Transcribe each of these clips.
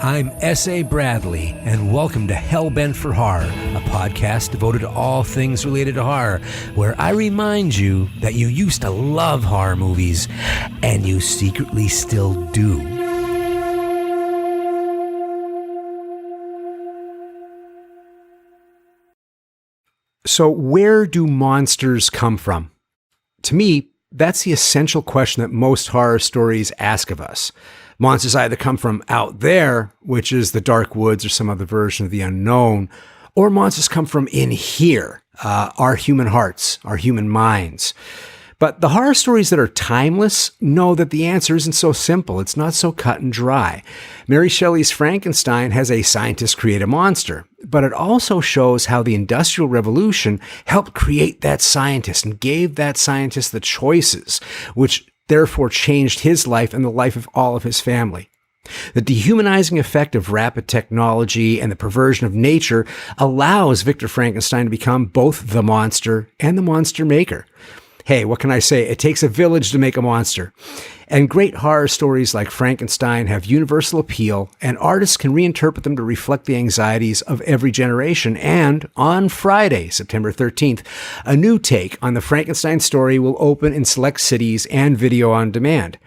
I'm S.A. Bradley, and welcome to Hellbent for Horror, a podcast devoted to all things related to horror, where I remind you that you used to love horror movies, and you secretly still do. So, where do monsters come from? To me, that's the essential question that most horror stories ask of us. Monsters either come from out there, which is the dark woods or some other version of the unknown, or monsters come from in here, our human hearts, our human minds. But the horror stories that are timeless know that the answer isn't so simple. It's not so cut and dry. Mary Shelley's Frankenstein has a scientist create a monster, but it also shows how the Industrial Revolution helped create that scientist and gave that scientist the choices, which therefore changed his life and the life of all of his family. The dehumanizing effect of rapid technology and the perversion of nature allows Victor Frankenstein to become both the monster and the monster maker. Hey, what can I say? It takes a village to make a monster. And great horror stories like Frankenstein have universal appeal, and artists can reinterpret them to reflect the anxieties of every generation. And on Friday, September 13th, a new take on the Frankenstein story will open in select cities and video on demand.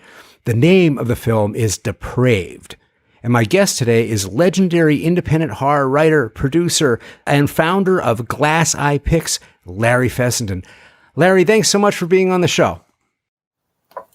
The name of the film is Depraved. And my guest today is legendary independent horror writer, producer, and founder of Eye Pix, Larry Fessenden. Larry, thanks so much for being on the show.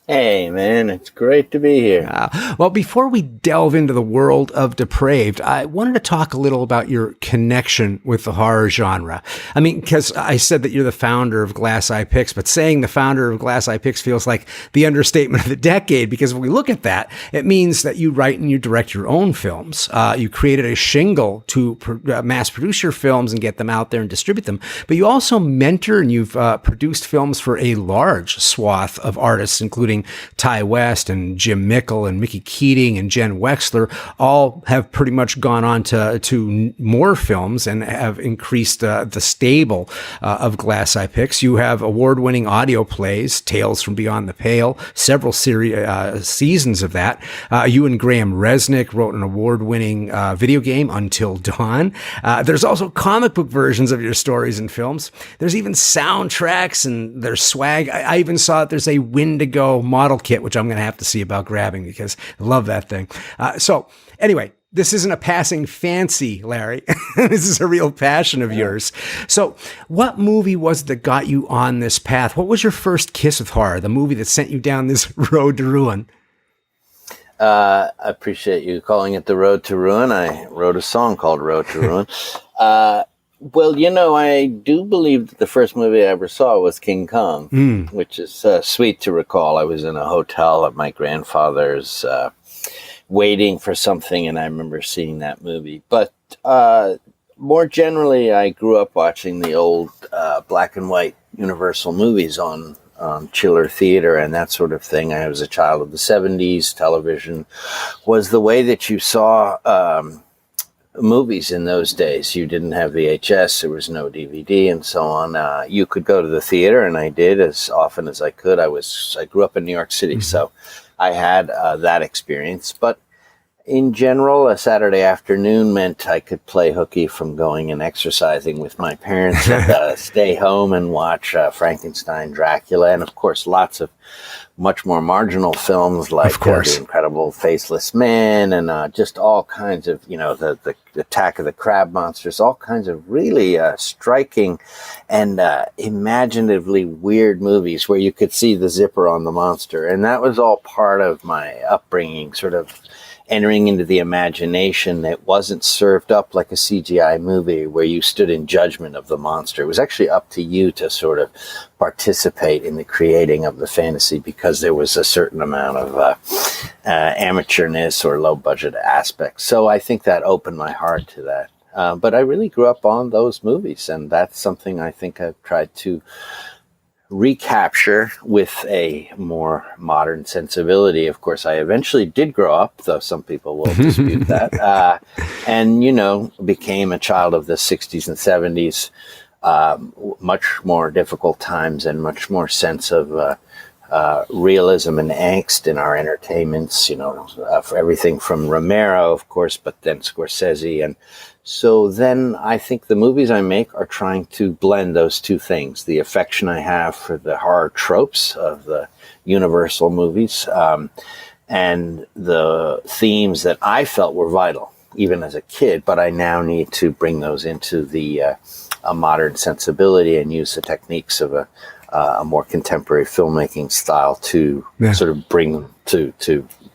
Hey, man, it's great to be here. Well, before we delve into the world of Depraved, I wanted to talk a little about your connection with the horror genre. I mean, because I said that you're the founder of Eye Pix, but saying the founder of Eye Pix feels like the understatement of the decade, because when we look at that, it means that you write and you direct your own films. You created a shingle to mass produce your films and get them out there and distribute them, but you also mentor and you've produced films for a large swath of artists, including Ty West and Jim Mickle and Mickey Keating and Jen Wexler. All have pretty much gone on to more films and have increased the stable of Eye Pix. You have award-winning audio plays, Tales from Beyond the Pale, several seasons of that. You and Graham Resnick wrote an award-winning video game, Until Dawn. There's also comic book versions of your stories and films. There's even soundtracks and there's swag. I even saw that there's a Wendigo model kit, which I'm going to have to see about grabbing because I love that thing. So anyway, this isn't a passing fancy, Larry. This is a real passion of yours. So what movie was it that got you on this path? What was your first kiss with horror, the movie that sent you down this road to ruin? I appreciate you calling it The Road to Ruin. I wrote a song called Road to Ruin. Well, you know, I do believe that the first movie I ever saw was King Kong, which is sweet to recall. I was in a hotel at my grandfather's waiting for something, and I remember seeing that movie. But more generally, I grew up watching the old black and white Universal movies on chiller theater and that sort of thing. I was a child of the 70s. Television was the way that you saw movies in those days. You didn't have VHS, there was no DVD and so on. You could go to the theater, and I did as often as I could. I grew up in New York City, so I had that experience. But in general, a Saturday afternoon meant I could play hooky from going and exercising with my parents and stay home and watch Frankenstein, Dracula, and of course lots of much more marginal films like The Incredible Faceless Man and just all kinds of, you know, the Attack of the Crab Monsters, all kinds of really striking and imaginatively weird movies where you could see the zipper on the monster. And that was all part of my upbringing, sort of entering into the imagination that wasn't served up like a CGI movie where you stood in judgment of the monster. It was actually up to you to sort of participate in the creating of the fantasy because there was a certain amount of amateurness or low budget aspects. So I think that opened my heart to that. But I really grew up on those movies, and that's something I think I've tried to recapture with a more modern sensibility. Of course, I eventually did grow up, though some people will dispute that, and, you know, became a child of the 60s and 70s, much more difficult times and much more sense of realism and angst in our entertainments, for everything from Romero, of course, but then Scorsese. And so then I think the movies I make are trying to blend those two things, the affection I have for the horror tropes of the Universal movies, and the themes that I felt were vital, even as a kid, but I now need to bring those into a modern sensibility and use the techniques of a more contemporary filmmaking style to sort of bring them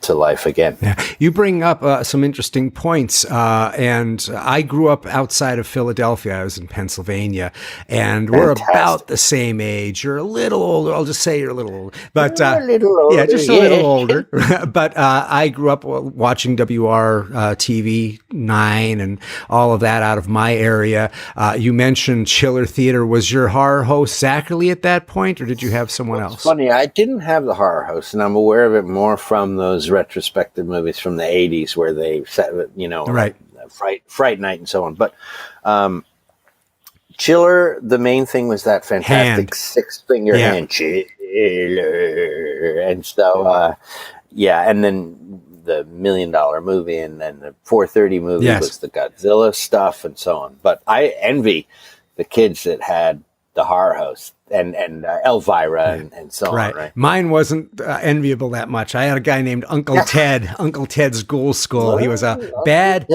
to life again. Yeah. You bring up some interesting points, and I grew up outside of Philadelphia. I was in Pennsylvania, and we're about the same age. You're a little older. I'll just say you're a little older, but a little older, yeah, just a little older. But I grew up watching WR TV 9 and all of that out of my area. You mentioned Chiller Theater. Was your horror host Zachary at that point, or did you have someone else? Funny, I didn't have the horror host, and I'm aware of it more from those retrospective movies from the 80s where they set, right. Fright Night and so on. But Chiller, the main thing was that fantastic six-finger hand, Chiller. And so, and then the $1 Million movie, and then the 4:30 movie was the Godzilla stuff and so on. But I envy the kids that had the horror host and Elvira and so on. Right. Mine wasn't enviable that much. I had a guy named Uncle Ted, Uncle Ted's Ghoul School. He was a bad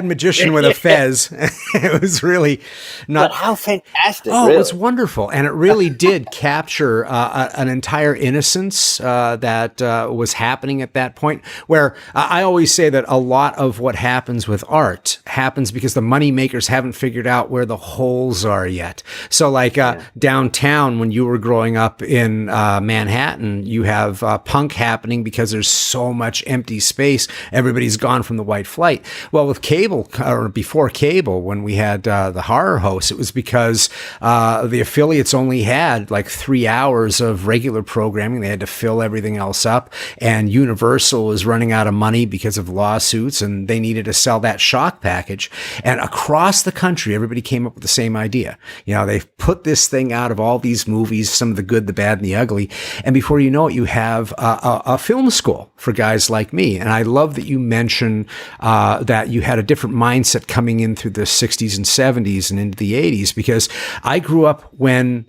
magician with a fez. It was really not. But how fantastic! Oh, really. It was wonderful, and it really did capture an entire innocence that was happening at that point. Where I always say that a lot of what happens with art happens because the money makers haven't figured out where the holes are yet. So, like downtown, when you were growing up in Manhattan, you have punk happening because there's so much empty space. Everybody's gone from the white flight. Well, with cable, or before cable, when we had the horror hosts, it was because the affiliates only had like 3 hours of regular programming. They had to fill everything else up, and Universal was running out of money because of lawsuits, and they needed to sell that shock package. And across the country, everybody came up with the same idea. They put this thing out of all these movies, some of the good, the bad, and the ugly. And before you know it, you have a film school for guys like me. And I love that you mention that you had a different mindset coming in through the 60s and 70s and into the 80s, because I grew up when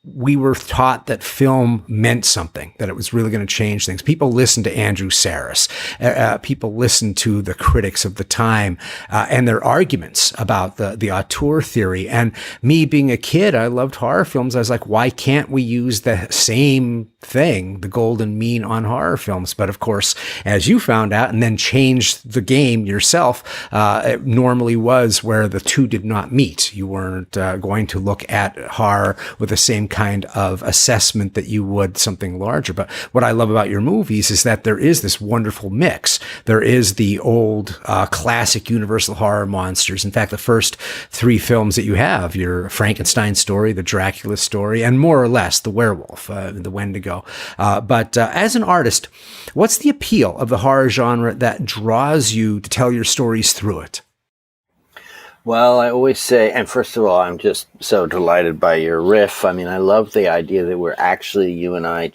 we were taught that film meant something, that it was really going to change things. People listened to Andrew Sarris. People listened to the critics of the time and their arguments about the auteur theory. And me being a kid, I loved horror films. I was like, why can't we use the same thing, the golden mean, on horror films? But of course, as you found out and then changed the game yourself, it normally was where the two did not meet. You weren't going to look at horror with the same kind of assessment that you would something larger. But what I love about your movies is that there is this wonderful mix. There is the old classic Universal horror monsters. In fact, the first 3 films that you have, your Frankenstein story, the Dracula story, and more or less the werewolf, the Wendigo. But as an artist, what's the appeal of the horror genre that draws you to tell your stories through it? Well, I always say, and first of all, I'm just so delighted by your riff. I mean, I love the idea that we're actually, you and I,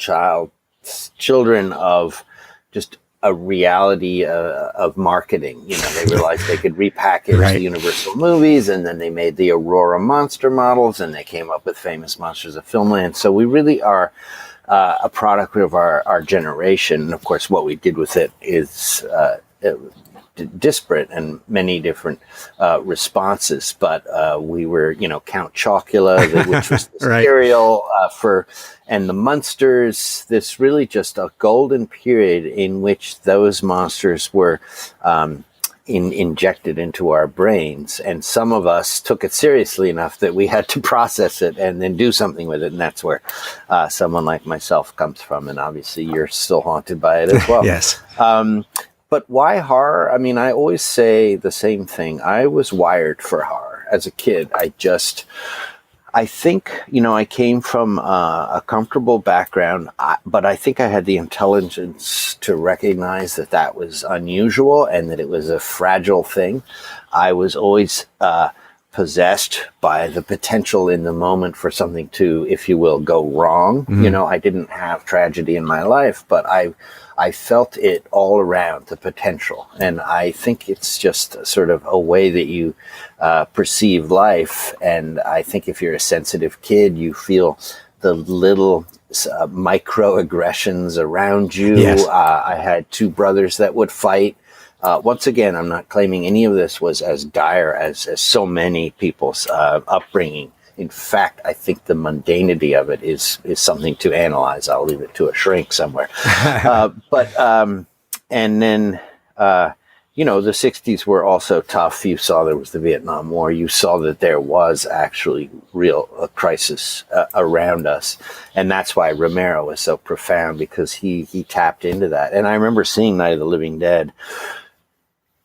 children of just a reality of marketing. They realized they could repackage the Universal movies, and then they made the Aurora monster models, and they came up with famous monsters of filmland. So we really are a product of our generation. And of course, what we did with it is disparate and many different responses, but we were, Count Chocula, which was the cereal and the Munsters. This really just a golden period in which those monsters were injected into our brains, and some of us took it seriously enough that we had to process it and then do something with it, and that's where someone like myself comes from, and obviously you're still haunted by it as well. Yes. But why horror? I mean, I always say the same thing. I was wired for horror as a kid. I think, I came from a comfortable background, but I think I had the intelligence to recognize that was unusual and that it was a fragile thing. I was always possessed by the potential in the moment for something to, if you will, go wrong. Mm-hmm. I didn't have tragedy in my life, but I felt it all around, the potential. And I think it's just sort of a way that you perceive life. And I think if you're a sensitive kid, you feel the little microaggressions around you. Yes. I had two brothers that would fight. Once again, I'm not claiming any of this was as dire as so many people's upbringing. In fact, I think the mundanity of it is something to analyze. I'll leave it to a shrink somewhere. And then, the 60s were also tough. You saw there was the Vietnam War. You saw that there was actually real crisis around us. And that's why Romero was so profound, because he tapped into that. And I remember seeing Night of the Living Dead.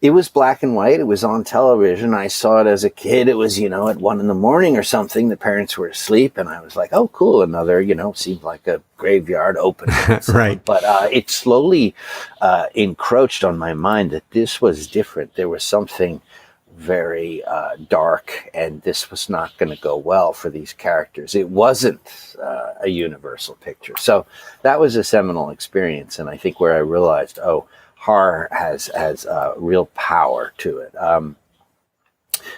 It was black and white. It was on television. I saw it as a kid. It was, at 1 a.m. or something. The parents were asleep, and I was like, oh, cool. Another, seemed like a graveyard open. Right. But it slowly encroached on my mind that this was different. There was something very dark, and this was not going to go well for these characters. It wasn't a universal picture. So that was a seminal experience, and I think where I realized, horror has real power to it.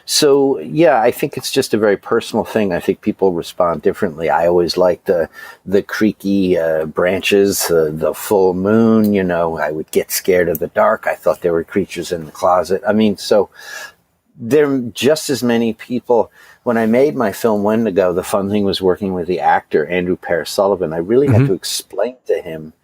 So I think it's just a very personal thing. I think people respond differently. I always liked the creaky branches, the full moon. I would get scared of the dark. I thought there were creatures in the closet. I mean, so there are just as many people. When I made my film Wendigo, the fun thing was working with the actor Andrew Pear Sullivan. I really had to explain to him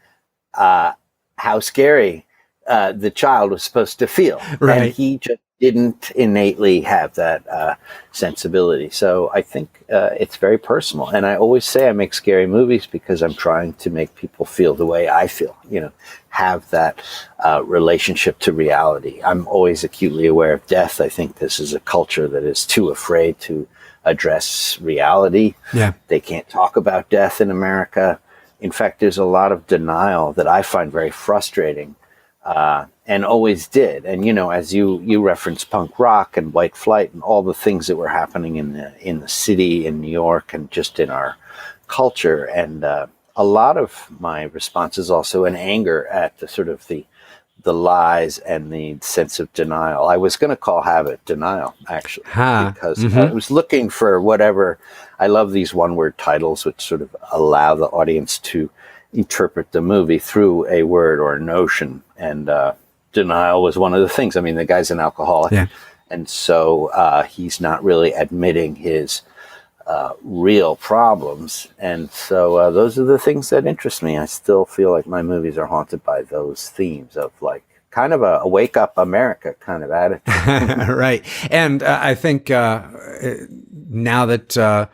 how scary the child was supposed to feel. Right. And he just didn't innately have that sensibility. So I think it's very personal. And I always say I make scary movies because I'm trying to make people feel the way I feel, have that relationship to reality. I'm always acutely aware of death. I think this is a culture that is too afraid to address reality. Yeah. They can't talk about death in America. In fact, there's a lot of denial that I find very frustrating. And always did. And, as you referenced punk rock and white flight and all the things that were happening in the city, in New York, and just in our culture. And a lot of my response is also an anger at the sort of the lies and the sense of denial. I was going to call habit denial, actually, because I was looking for whatever. I love these one-word titles, which sort of allow the audience to interpret the movie through a word or a notion. And denial was one of the things. I mean, the guy's an alcoholic. Yeah. And so he's not really admitting his real problems. And so those are the things that interest me. I still feel like my movies are haunted by those themes of like kind of a wake up America kind of attitude. Right. And I think now that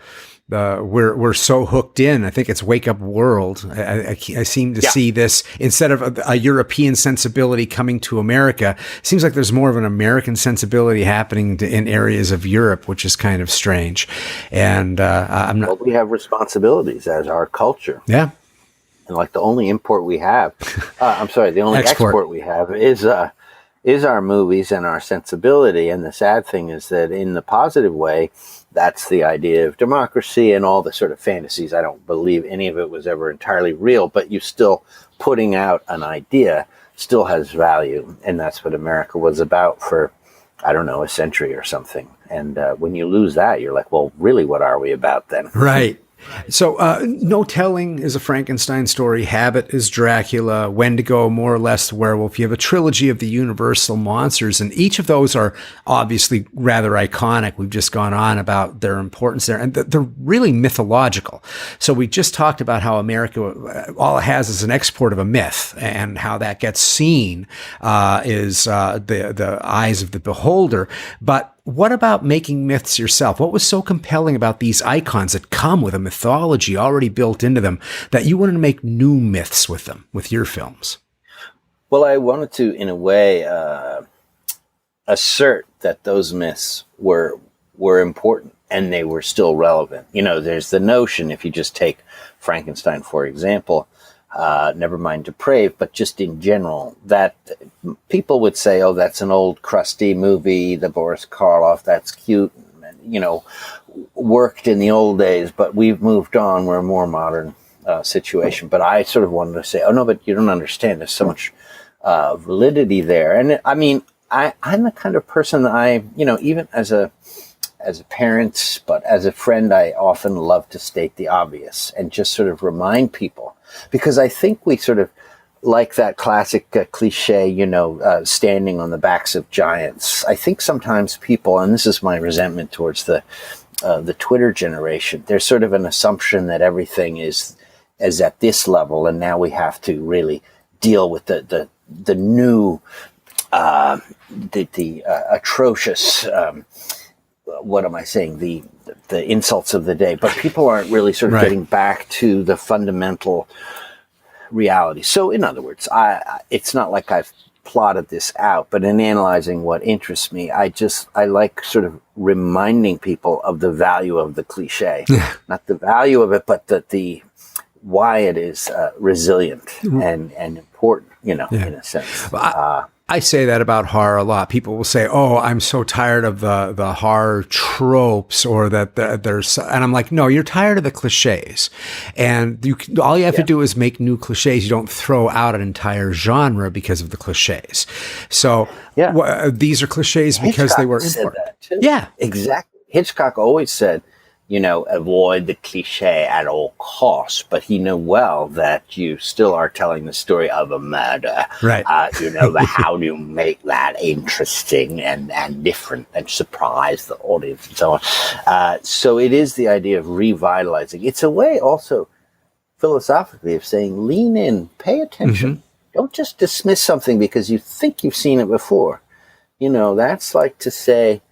we're so hooked in. I think it's Wake Up World. I seem to see this instead of a European sensibility coming to America. It seems like there's more of an American sensibility happening in areas of Europe, which is kind of strange. And I'm not. Well, we have responsibilities as our culture. Yeah. And like the only import we have, the only export we have is our movies and our sensibility. And the sad thing is that in the positive way, that's the idea of democracy and all the sort of fantasies. I don't believe any of it was ever entirely real, but you still putting out an idea still has value. And that's what America was about for, a century or something. And when you lose that, you're like, well, really, what are we about then? Right. So No Telling is a Frankenstein story. Habit is Dracula. Wendigo, more or less, the werewolf. You have a trilogy of the universal monsters, and each of those are obviously rather iconic. We've just gone on about their importance there, and they're really mythological. So we just talked about how America, all it has is an export of a myth, and how that gets seen is the eyes of the beholder. But what about making myths yourself? What was so compelling about these icons that come with a mythology already built into them that you wanted to make new myths with them, with your films? Well, I wanted to, in a way, assert that those myths were important and they were still relevant. There's the notion, if you just take Frankenstein, for example, never mind Depraved, but just in general, that people would say, oh, that's an old crusty movie, the Boris Karloff, that's cute. And, worked in the old days, but we've moved on. We're a more modern situation. But I sort of wanted to say, oh no, but you don't understand. There's so much validity there. And I mean, I'm the kind of person that even as a parent, but as a friend, I often love to state the obvious and just sort of remind people, because I think we sort of like that classic cliche, standing on the backs of giants. I think sometimes people, and this is my resentment towards the Twitter generation, there's sort of an assumption that everything is at this level, and now we have to really deal with the new, the atrocious, what am I saying? The insults of the day. But people aren't really sort of getting back to the fundamental reality. So in other words, it's not like I've plotted this out, but in analyzing what interests me, I like sort of reminding people of the value of the cliche. Not the value of it, but the why it is resilient and important, in a sense. Well, I say that about horror a lot. People will say, "Oh, I'm so tired of the horror tropes," or that there's, and I'm like, "No, you're tired of the cliches." And all you have to do is make new cliches. You don't throw out an entire genre because of the cliches. So these are cliches because Hitchcock they were said important. that too. Yeah, exactly. Hitchcock always said, avoid the cliche at all costs, but he knew well that you still are telling the story of a murder. Right. But how do you make that interesting and different and surprise the audience and so on? So it is the idea of revitalizing. It's a way also philosophically of saying, lean in, pay attention. Don't just dismiss something because you think you've seen it before. That's like to say,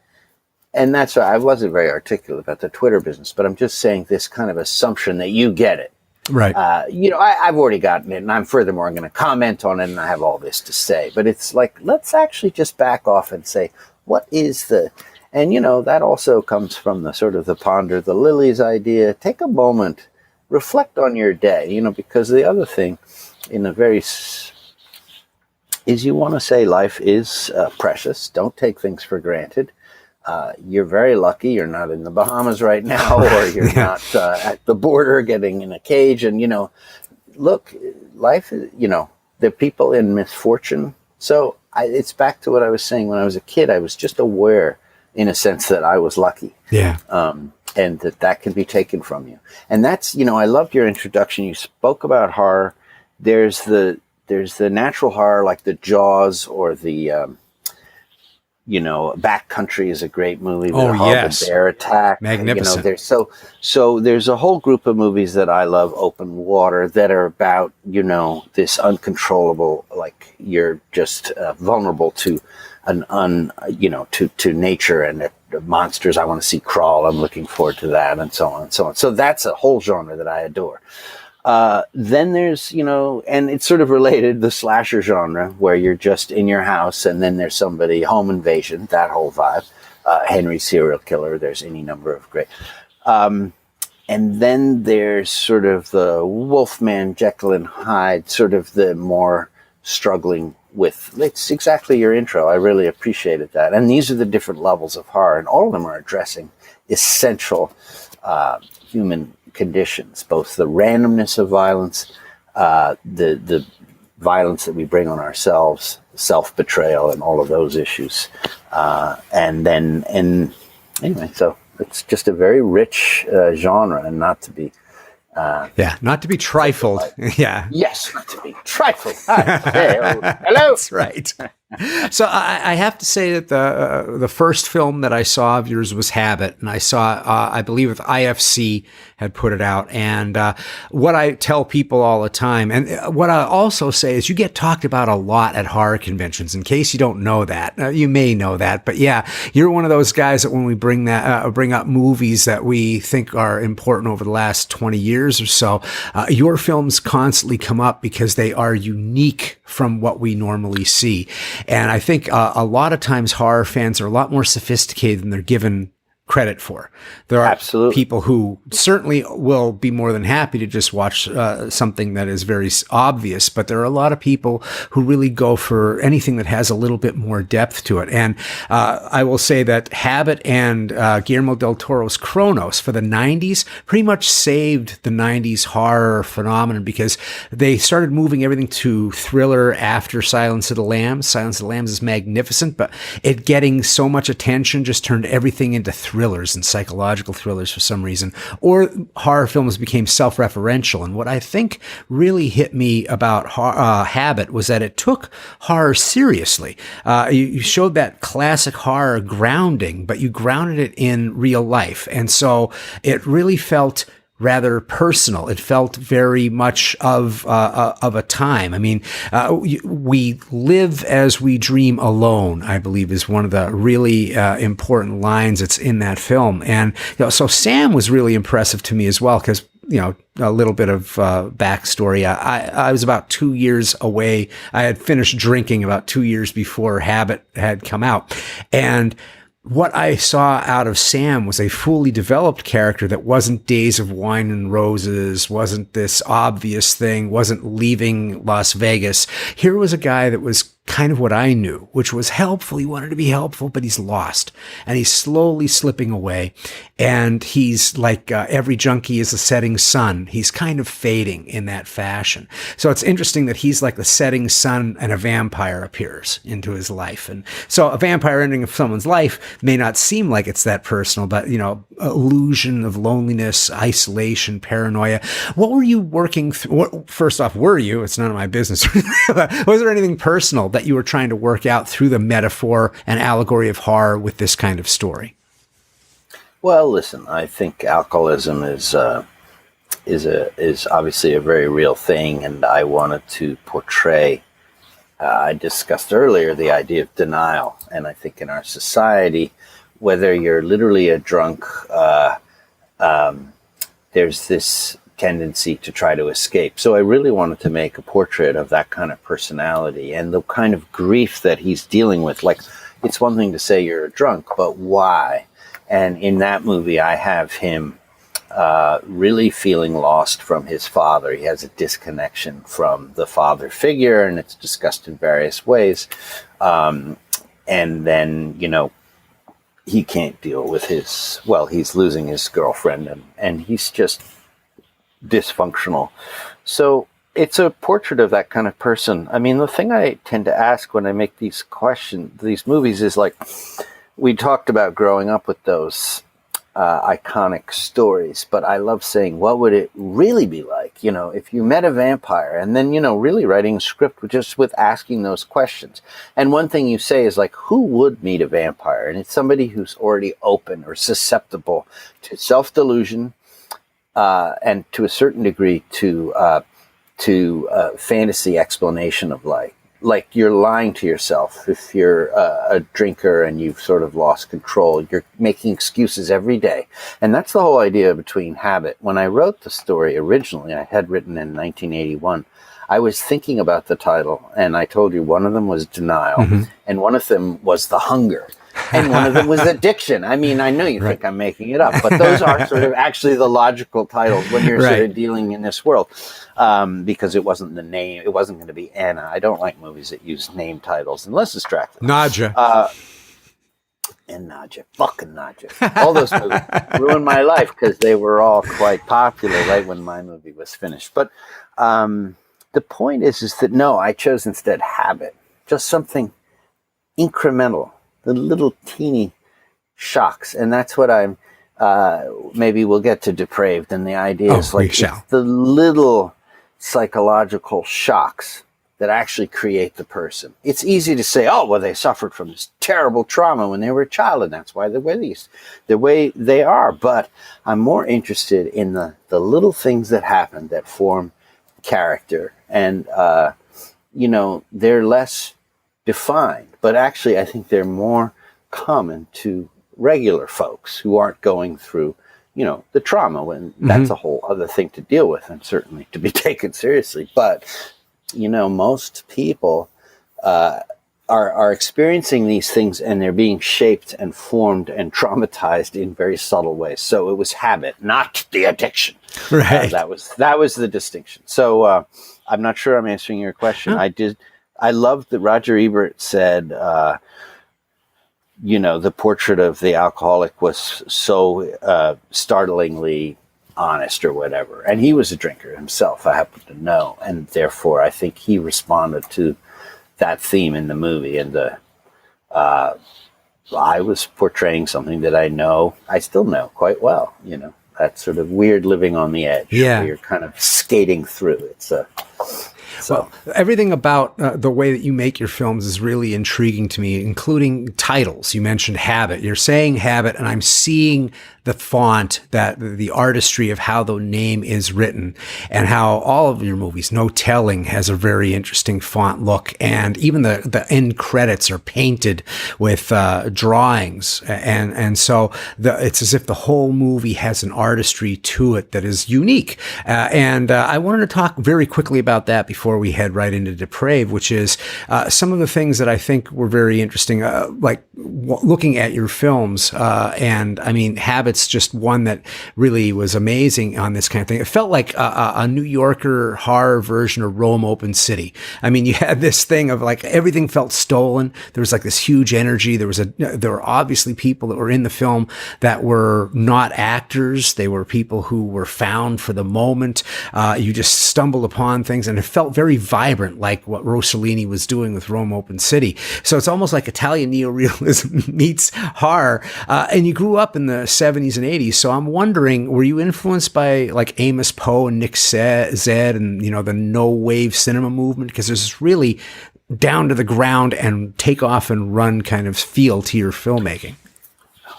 and that's why I wasn't very articulate about the Twitter business, but I'm just saying this kind of assumption that you get it. Right. I've already gotten it, and I'm furthermore going to comment on it, and I have all this to say. But it's like, let's actually just back off and say, what is and that also comes from the sort of the ponder the lilies idea. Take a moment, reflect on your day, because the other thing is you want to say life is precious. Don't take things for granted. You're very lucky you're not in the Bahamas right now, or you're not at the border getting in a cage. And, look, life is, there are people in misfortune. So it's back to what I was saying. When I was a kid, I was just aware, in a sense, that I was lucky. Yeah. And that can be taken from you. And that's, I loved your introduction. You spoke about horror. There's the natural horror, like the Jaws or the... Backcountry is a great movie. The bear attack. Magnificent. There's a whole group of movies that I love, Open Water, that are about, this uncontrollable, like you're just vulnerable to to nature and monsters I want to see crawl. I'm looking forward to that, and so on and so on. So that's a whole genre that I adore. Then there's, and it's sort of related, the slasher genre, where you're just in your house and then there's somebody, home invasion, that whole vibe. Henry Serial Killer, there's any number of great. And then there's sort of the Wolfman, Jekyll and Hyde, sort of the more struggling with, it's exactly your intro. I really appreciated that. And these are the different levels of horror, and all of them are addressing essential human conditions, both the randomness of violence, the violence that we bring on ourselves, self-betrayal, and all of those issues. Anyway, so it's just a very rich genre, and not to be not to be trifled. Yeah. Yes, not to be trifled. Hi. Hey, hello. That's right. So I have to say that the first film that I saw of yours was Habit, and I saw, I believe, if IFC had put it out. And what I tell people all the time, and what I also say is, you get talked about a lot at horror conventions. In case you don't know that, you may know that, but yeah, you're one of those guys that when we bring up movies that we think are important over the last 20 years or so, your films constantly come up because they are unique from what we normally see. And I think a lot of times horror fans are a lot more sophisticated than they're given credit for. There are Absolutely. people who certainly will be more than happy to just watch something that is very obvious, but there are a lot of people who really go for anything that has a little bit more depth to it. And I will say that Habit and Guillermo del Toro's Cronos for the 90s pretty much saved the 90s horror phenomenon, because they started moving everything to thriller after Silence of the Lambs. Silence of the Lambs is magnificent, but it getting so much attention just turned everything into thrillers and psychological thrillers for some reason, or horror films became self-referential. And what I think really hit me about Habit was that it took horror seriously. You showed that classic horror grounding, but you grounded it in real life. And so it really felt rather personal. It felt very much of a time. I mean, we live as we dream alone, I believe, is one of the really important lines that's in that film. And so Sam was really impressive to me as well, because a little bit of backstory. I was about 2 years away. I had finished drinking about 2 years before Habit had come out, and what I saw out of Sam was a fully developed character that wasn't Days of Wine and Roses, wasn't this obvious thing, wasn't leaving Las Vegas. Here was a guy that was kind of what I knew, which was helpful. He wanted to be helpful, but he's lost, and he's slowly slipping away. And he's like every junkie is a setting sun. He's kind of fading in that fashion. So it's interesting that he's like the setting sun, and a vampire appears into his life. And so a vampire entering someone's life may not seem like it's that personal, but illusion of loneliness, isolation, paranoia. What were you working through? First off, were you? It's none of my business. Was there anything personal that you were trying to work out through the metaphor and allegory of horror with this kind of story? Well, listen, I think alcoholism is obviously a very real thing, and I wanted to portray. I discussed earlier the idea of denial, and I think in our society, whether you're literally a drunk, there's this tendency to try to escape. So I really wanted to make a portrait of that kind of personality and the kind of grief that he's dealing with. Like, it's one thing to say you're a drunk, but why? And in that movie, I have him really feeling lost from his father. He has a disconnection from the father figure, and it's discussed in various ways. And then, he can't deal with he's losing his girlfriend, and he's just dysfunctional. So it's a portrait of that kind of person. I mean, the thing I tend to ask when I make these movies is like, we talked about growing up with those iconic stories, but I love saying, what would it really be like, if you met a vampire? And then, really writing a script just with asking those questions. And one thing you say is like, who would meet a vampire? And it's somebody who's already open or susceptible to self-delusion, and to a certain degree to fantasy explanation of life. Like, you're lying to yourself. If you're a drinker and you've sort of lost control, you're making excuses every day. And that's the whole idea between Habit. When I wrote the story originally, I had written in 1981, I was thinking about the title, and I told you one of them was denial, and one of them was the hunger, and one of them was addiction. I mean, I know you think I'm making it up, but those are sort of actually the logical titles when you're sort of dealing in this world, because it wasn't the name. It wasn't going to be Anna. I don't like movies that use name titles unless it's Dracula. Nadja. And Nadja. Fucking Nadja. All those movies ruined my life because they were all quite popular right when my movie was finished. But the point is that no, I chose instead Habit. Just something incremental. The little teeny shocks. And that's what I'm, maybe we'll get to Depraved. And the idea is like, it's the little psychological shocks that actually create the person. It's easy to say, oh, well, they suffered from this terrible trauma when they were a child, and that's why they're the way they are. But I'm more interested in the little things that happen that form character. And, they're less defined, but actually I think they're more common to regular folks who aren't going through, the trauma, when that's a whole other thing to deal with, and certainly to be taken seriously. But, most people are experiencing these things, and they're being shaped and formed and traumatized in very subtle ways. So it was habit, not the addiction. Right. That was the distinction. So I'm not sure I'm answering your question. Huh? I loved that Roger Ebert said, the portrait of the alcoholic was so startlingly honest or whatever. And he was a drinker himself, I happen to know. And therefore, I think he responded to that theme in the movie. And I was portraying something that I still know quite well, that sort of weird living on the edge. Yeah. Where you're kind of skating through it. Well, everything about the way that you make your films is really intriguing to me, including titles. You mentioned habit. You're saying habit, and I'm seeing the font, that the artistry of how the name is written, and how all of your movies, No Telling, has a very interesting font look, and even the end credits are painted with drawings, and so it's as if the whole movie has an artistry to it that is unique. And I wanted to talk very quickly about that before we head right into Depraved, which is some of the things that I think were very interesting, like looking at your films, and I mean, Habit's just one that really was amazing on this kind of thing. It felt like a New Yorker horror version of Rome Open City. I mean, you had this thing of like everything felt stolen. There was like this huge energy. There were obviously people that were in the film that were not actors. They were people who were found for the moment. You just stumbled upon things, and it felt very vibrant, like what Rossellini was doing with Rome Open City. So it's almost like Italian neorealism meets horror. And you grew up in the 70s and 80s. So I'm wondering, were you influenced by like Amos Poe and Nick Zed and, the no wave cinema movement? Because there's this really down to the ground and take off and run kind of feel to your filmmaking.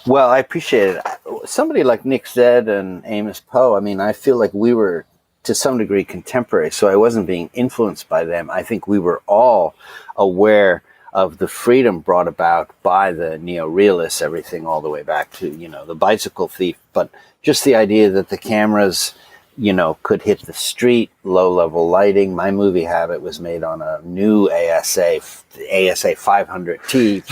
Well, I appreciate it. Somebody like Nick Zed and Amos Poe, I mean, I feel like we were to some degree contemporary, so I wasn't being influenced by them. I think we were all aware of the freedom brought about by the neorealists, everything all the way back to, the Bicycle Thief, but just the idea that the cameras, could hit the street, low-level lighting. My movie Habit was made on a new ASA 500T.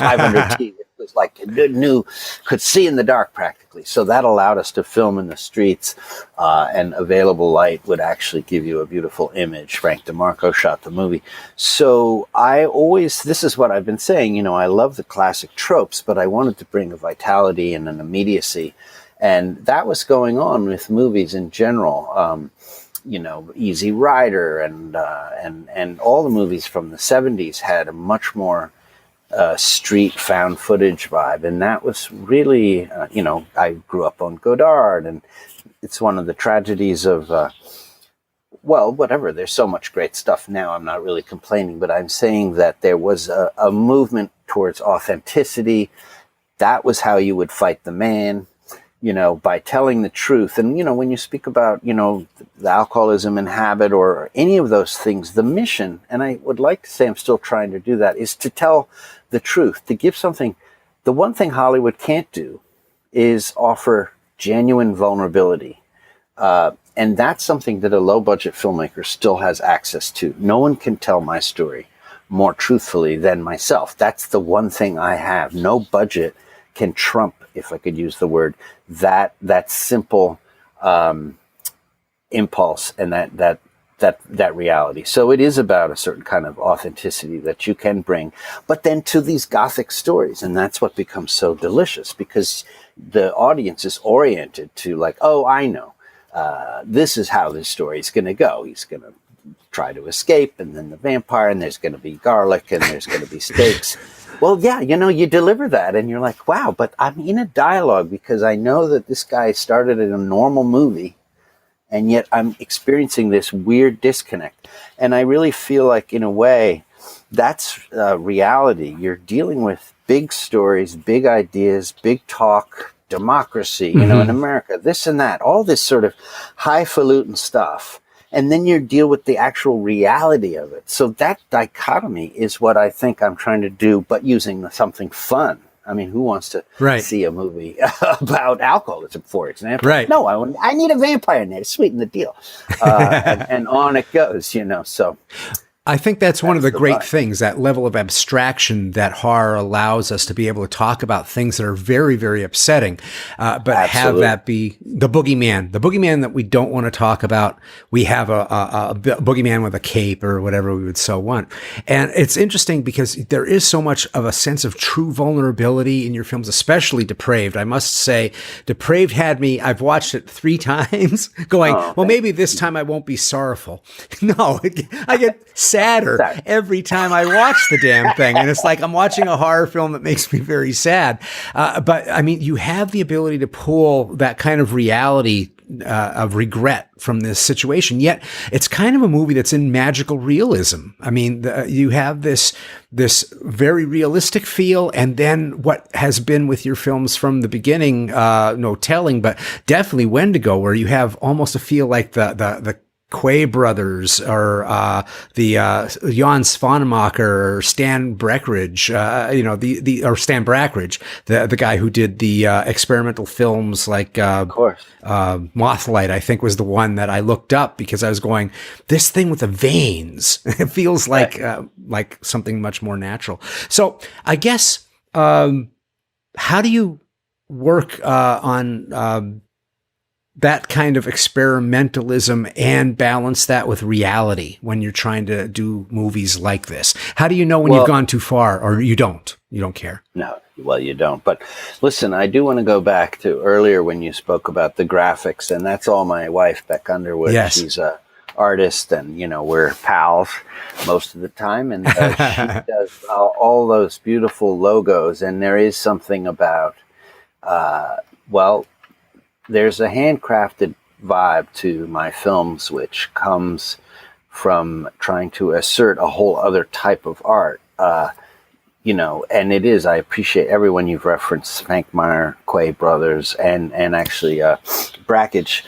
It was like new, could see in the dark practically. So that allowed us to film in the streets, and available light would actually give you a beautiful image. Frank DeMarco shot the movie. So this is what I've been saying, I love the classic tropes, but I wanted to bring a vitality and an immediacy. And that was going on with movies in general. Easy Rider and all the movies from the 70s had a much more street found footage vibe. And that was really, I grew up on Godard, and it's one of the tragedies of, whatever. There's so much great stuff now. I'm not really complaining, but I'm saying that there was a movement towards authenticity. That was how you would fight the man. By telling the truth. And, when you speak about, the alcoholism and habit or any of those things, the mission, and I would like to say I'm still trying to do that, is to tell the truth, to give something. The one thing Hollywood can't do is offer genuine vulnerability. And that's something that a low-budget filmmaker still has access to. No one can tell my story more truthfully than myself. That's the one thing I have. No budget can trump, if I could use the word, that simple impulse and that reality. So it is about a certain kind of authenticity that you can bring, but then to these gothic stories, and that's what becomes so delicious, because the audience is oriented to like, oh, I know, this is how this story is going to go. He's going to try to escape, and then the vampire, and there's going to be garlic, and there's going to be steaks. Well, yeah, you deliver that, and you're like, wow, but I'm in a dialogue because I know that this guy started in a normal movie, and yet I'm experiencing this weird disconnect. And I really feel like, in a way, that's reality. You're dealing with big stories, big ideas, big talk, democracy, in America, this and that, all this sort of highfalutin stuff. And then you deal with the actual reality of it. So that dichotomy is what I think I'm trying to do, but using something fun. I mean, who wants to see a movie about alcoholism, for example? Right. No, I need a vampire in there to sweeten the deal. And on it goes, so. I think that's one of the the great vibe. things, that level of abstraction that horror allows us to be able to talk about things that are very, very upsetting, but have Absolutely. that be the boogeyman that we don't want to talk about. We have a boogeyman with a cape or whatever we would so want. And it's interesting because there is so much of a sense of true vulnerability in your films, especially Depraved. I must say, Depraved had me, I've watched it 3 times going, well, maybe this time I won't be sorrowful. No, I get sadder every time I watch the damn thing. And it's like I'm watching a horror film that makes me very sad. But I mean, you have the ability to pull that kind of reality of regret from this situation. Yet it's kind of a movie that's in magical realism. I mean, you have this very realistic feel, and then what has been with your films from the beginning, no telling, but definitely Wendigo, where you have almost a feel like the Quay brothers, or the Jan Svanemacher, or Stan Breckridge, or Stan Brackridge, the guy who did the experimental films like Of course. Mothlight, I think, was the one that I looked up because I was going, this thing with the veins, it feels like something much more natural. So I guess, how do you work on that kind of experimentalism and balance that with reality when you're trying to do movies like this? How do you know when you've gone too far, or you don't care? No, well, you don't. But listen, I do want to go back to earlier when you spoke about the graphics, and that's all my wife, Beck Underwood. Yes. She's a artist, and we're pals most of the time, and she does all those beautiful logos. And there is something about there's a handcrafted vibe to my films, which comes from trying to assert a whole other type of art. And it is, I appreciate everyone you've referenced, Svankmajer, Quay brothers, and actually Brackage.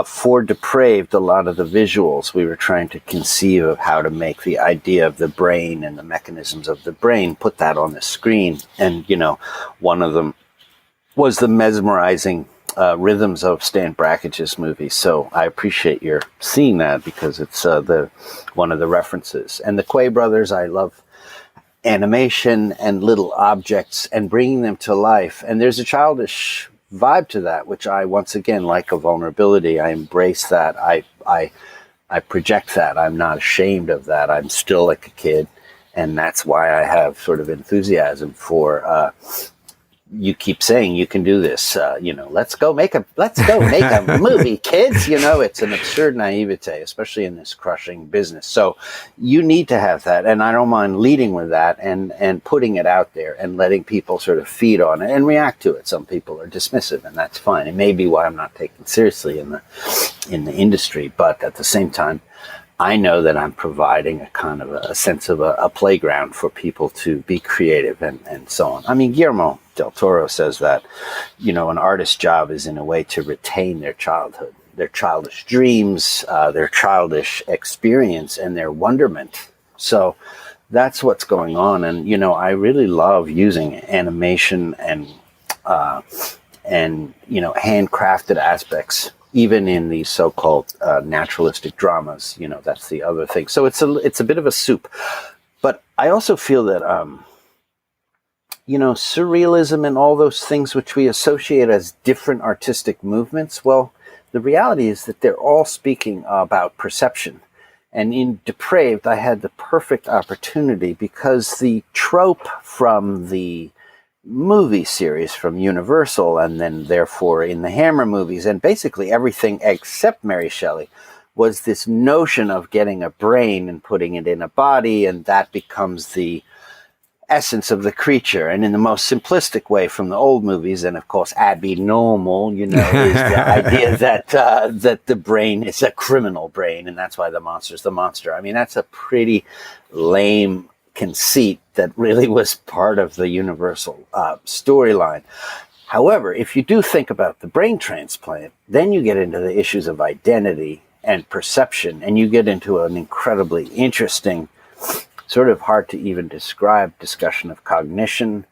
For Depraved, a lot of the visuals, we were trying to conceive of how to make the idea of the brain and the mechanisms of the brain, put that on the screen. And, one of them was the mesmerizing rhythms of Stan Brackage's movie. So I appreciate your seeing that, because it's one of the references. And the Quay brothers, I love animation and little objects and bringing them to life. And there's a childish vibe to that, which I, once again, like a vulnerability. I embrace that. I project that. I'm not ashamed of that. I'm still like a kid. And that's why I have sort of enthusiasm for you keep saying you can do this. Let's go make a movie, kids. It's an absurd naivete, especially in this crushing business. So you need to have that, and I don't mind leading with that and putting it out there and letting people sort of feed on it and react to it. Some people are dismissive, and that's fine. It may be why I'm not taken seriously in the industry, but at the same time, I know that I'm providing a kind of a sense of a playground for people to be creative and so on. I mean, Guillermo del Toro says that, an artist's job is in a way to retain their childhood, their childish dreams, their childish experience, and their wonderment. So that's what's going on. And, I really love using animation and handcrafted aspects, even in these so-called naturalistic dramas. That's the other thing. So it's a bit of a soup. But I also feel that, surrealism and all those things which we associate as different artistic movements, well, the reality is that they're all speaking about perception. And in Depraved, I had the perfect opportunity, because the trope from the movie series from Universal, and then therefore in the Hammer movies, and basically everything except Mary Shelley, was this notion of getting a brain and putting it in a body, and that becomes the essence of the creature. And in the most simplistic way from the old movies, and of course abnormal, is the idea that the brain is a criminal brain, and that's why the monster's the monster. I mean, that's a pretty lame conceit that really was part of the Universal storyline. However, if you do think about the brain transplant, then you get into the issues of identity and perception, and you get into an incredibly interesting, sort of hard to even describe discussion of cognition,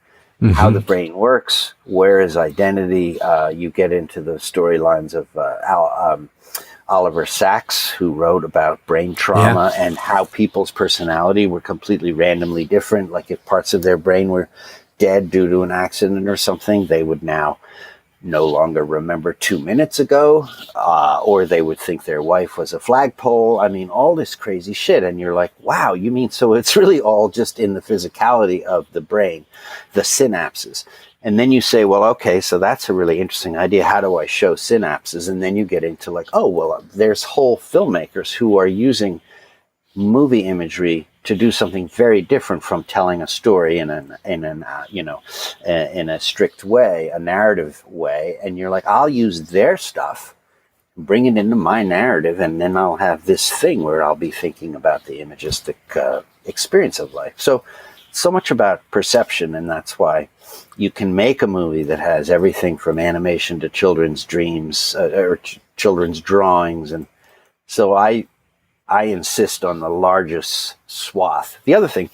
how the brain works, where is identity. You get into the storylines of Oliver Sacks, who wrote about brain trauma and how people's personality were completely randomly different. Like if parts of their brain were dead due to an accident or something, they would now no longer remember 2 minutes ago, or they would think their wife was a flagpole. I mean, all this crazy shit. And you're like, wow, you mean, so it's really all just in the physicality of the brain, the synapses. And then you say, well, okay, so that's a really interesting idea. How do I show synapses? And then you get into like, oh, well, there's whole filmmakers who are using movie imagery to do something very different from telling a story in a strict way, a narrative way. And you're like, I'll use their stuff, bring it into my narrative, and then I'll have this thing where I'll be thinking about the imagistic experience of life. So much about perception, and that's why you can make a movie that has everything from animation to children's dreams or children's drawings. And so I insist on the largest swath. The other thing,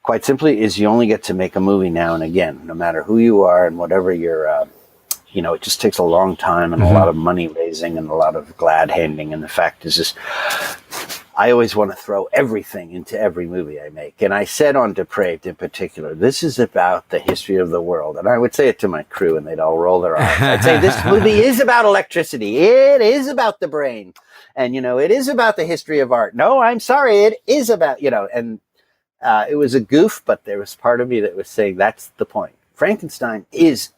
quite simply, is you only get to make a movie now and again, no matter who you are and whatever your, it just takes a long time and a lot of money raising and a lot of glad handing. And the fact is just, I always want to throw everything into every movie I make. And I said on Depraved in particular, this is about the history of the world. And I would say it to my crew and they'd all roll their eyes. I'd say, this movie is about electricity. It is about the brain. And, it is about the history of art. No, I'm sorry. It is about, and it was a goof, but there was part of me that was saying, that's the point. Frankenstein is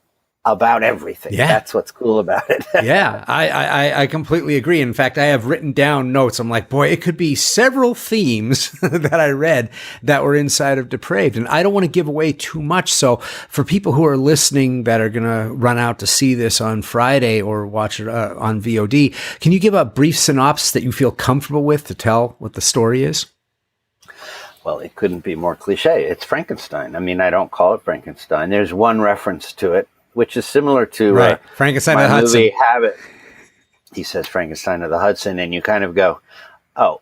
about everything. Yeah. That's what's cool about it. Yeah, I completely agree. In fact, I have written down notes. I'm like, boy, it could be several themes that I read that were inside of Depraved. And I don't want to give away too much. So for people who are listening that are going to run out to see this on Friday or watch it on VOD, can you give a brief synopsis that you feel comfortable with to tell what the story is? Well, it couldn't be more cliche. It's Frankenstein. I mean, I don't call it Frankenstein. There's one reference to it, which is similar to Frankenstein of the Hudson. Movie Habit. He says Frankenstein of the Hudson, and you kind of go, oh,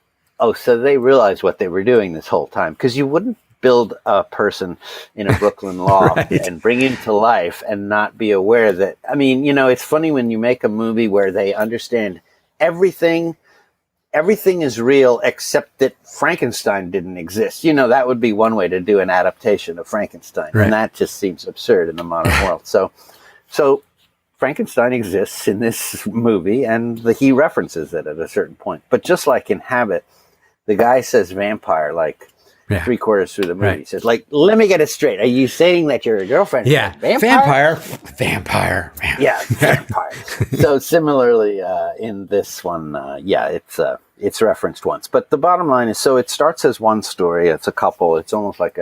so they realized what they were doing this whole time. Because you wouldn't build a person in a Brooklyn loft and bring him to life and not be aware that, I mean, it's funny when you make a movie where they understand everything is real except that Frankenstein didn't exist. That would be one way to do an adaptation of Frankenstein. Right. And that just seems absurd in the modern world. So Frankenstein exists in this movie and he references it at a certain point. But just like in Habit, the guy says vampire like 3/4 through the movie. Right. He says, like, let me get it straight. Are you saying that your girlfriend is a vampire? Vampire. Yeah, vampire. So similarly, in this one, it's referenced once. But the bottom line is, so it starts as one story. It's a couple. It's almost like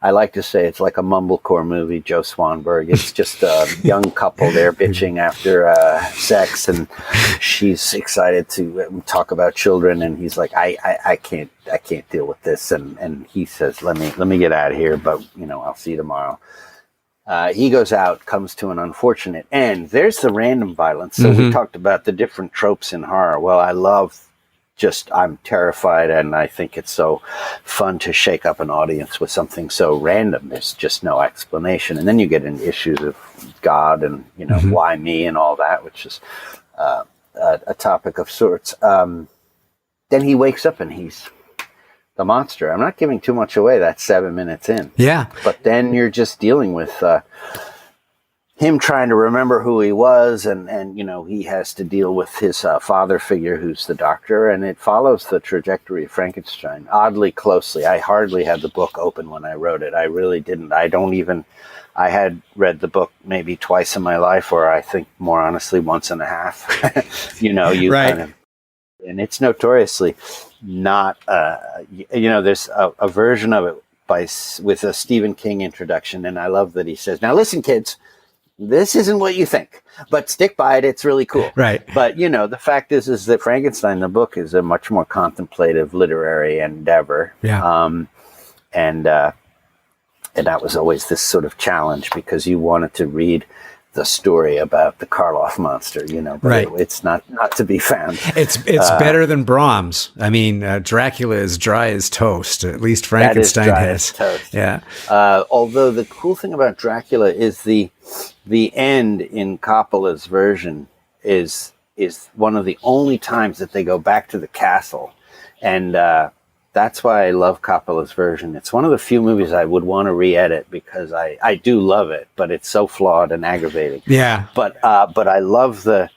I like to say it's like a mumblecore movie, Joe Swanberg. It's just a young couple there bitching after sex, and she's excited to talk about children, and he's like, I can't deal with this, and he says, let me get out of here, but I'll see you tomorrow. He goes out, comes to an unfortunate end. There's the random violence. So we talked about the different tropes in horror. Well, I'm terrified, and I think it's so fun to shake up an audience with something so random. There's just no explanation. And then you get into issues of God and, why me and all that, which is a topic of sorts. Then he wakes up and he's the monster. I'm not giving too much away. That's 7 minutes in. Yeah. But then you're just dealing with him trying to remember who he was, and he has to deal with his father figure, who's the doctor, and it follows the trajectory of Frankenstein oddly closely. I hardly had the book open when I wrote it. I really didn't. I had read the book maybe twice in my life, or I think more honestly, once and a half. Right. Kind of, and it's notoriously not. There's a version of it with a Stephen King introduction, and I love that he says, "Now listen, kids. This isn't what you think, but stick by it. It's really cool." Right. But, the fact is that Frankenstein, the book, is a much more contemplative literary endeavor. Yeah. And that was always this sort of challenge because you wanted to read the story about the Karloff monster, but right. It's not to be found. It's better than Brahms. I mean, Dracula is dry as toast. At least Frankenstein is. Toast. Yeah. Although the cool thing about Dracula is the end in Coppola's version is is one of the only times that they go back to the castle. And that's why I love Coppola's version. It's one of the few movies I would want to re-edit because I do love it, but it's so flawed and aggravating. Yeah. But I love the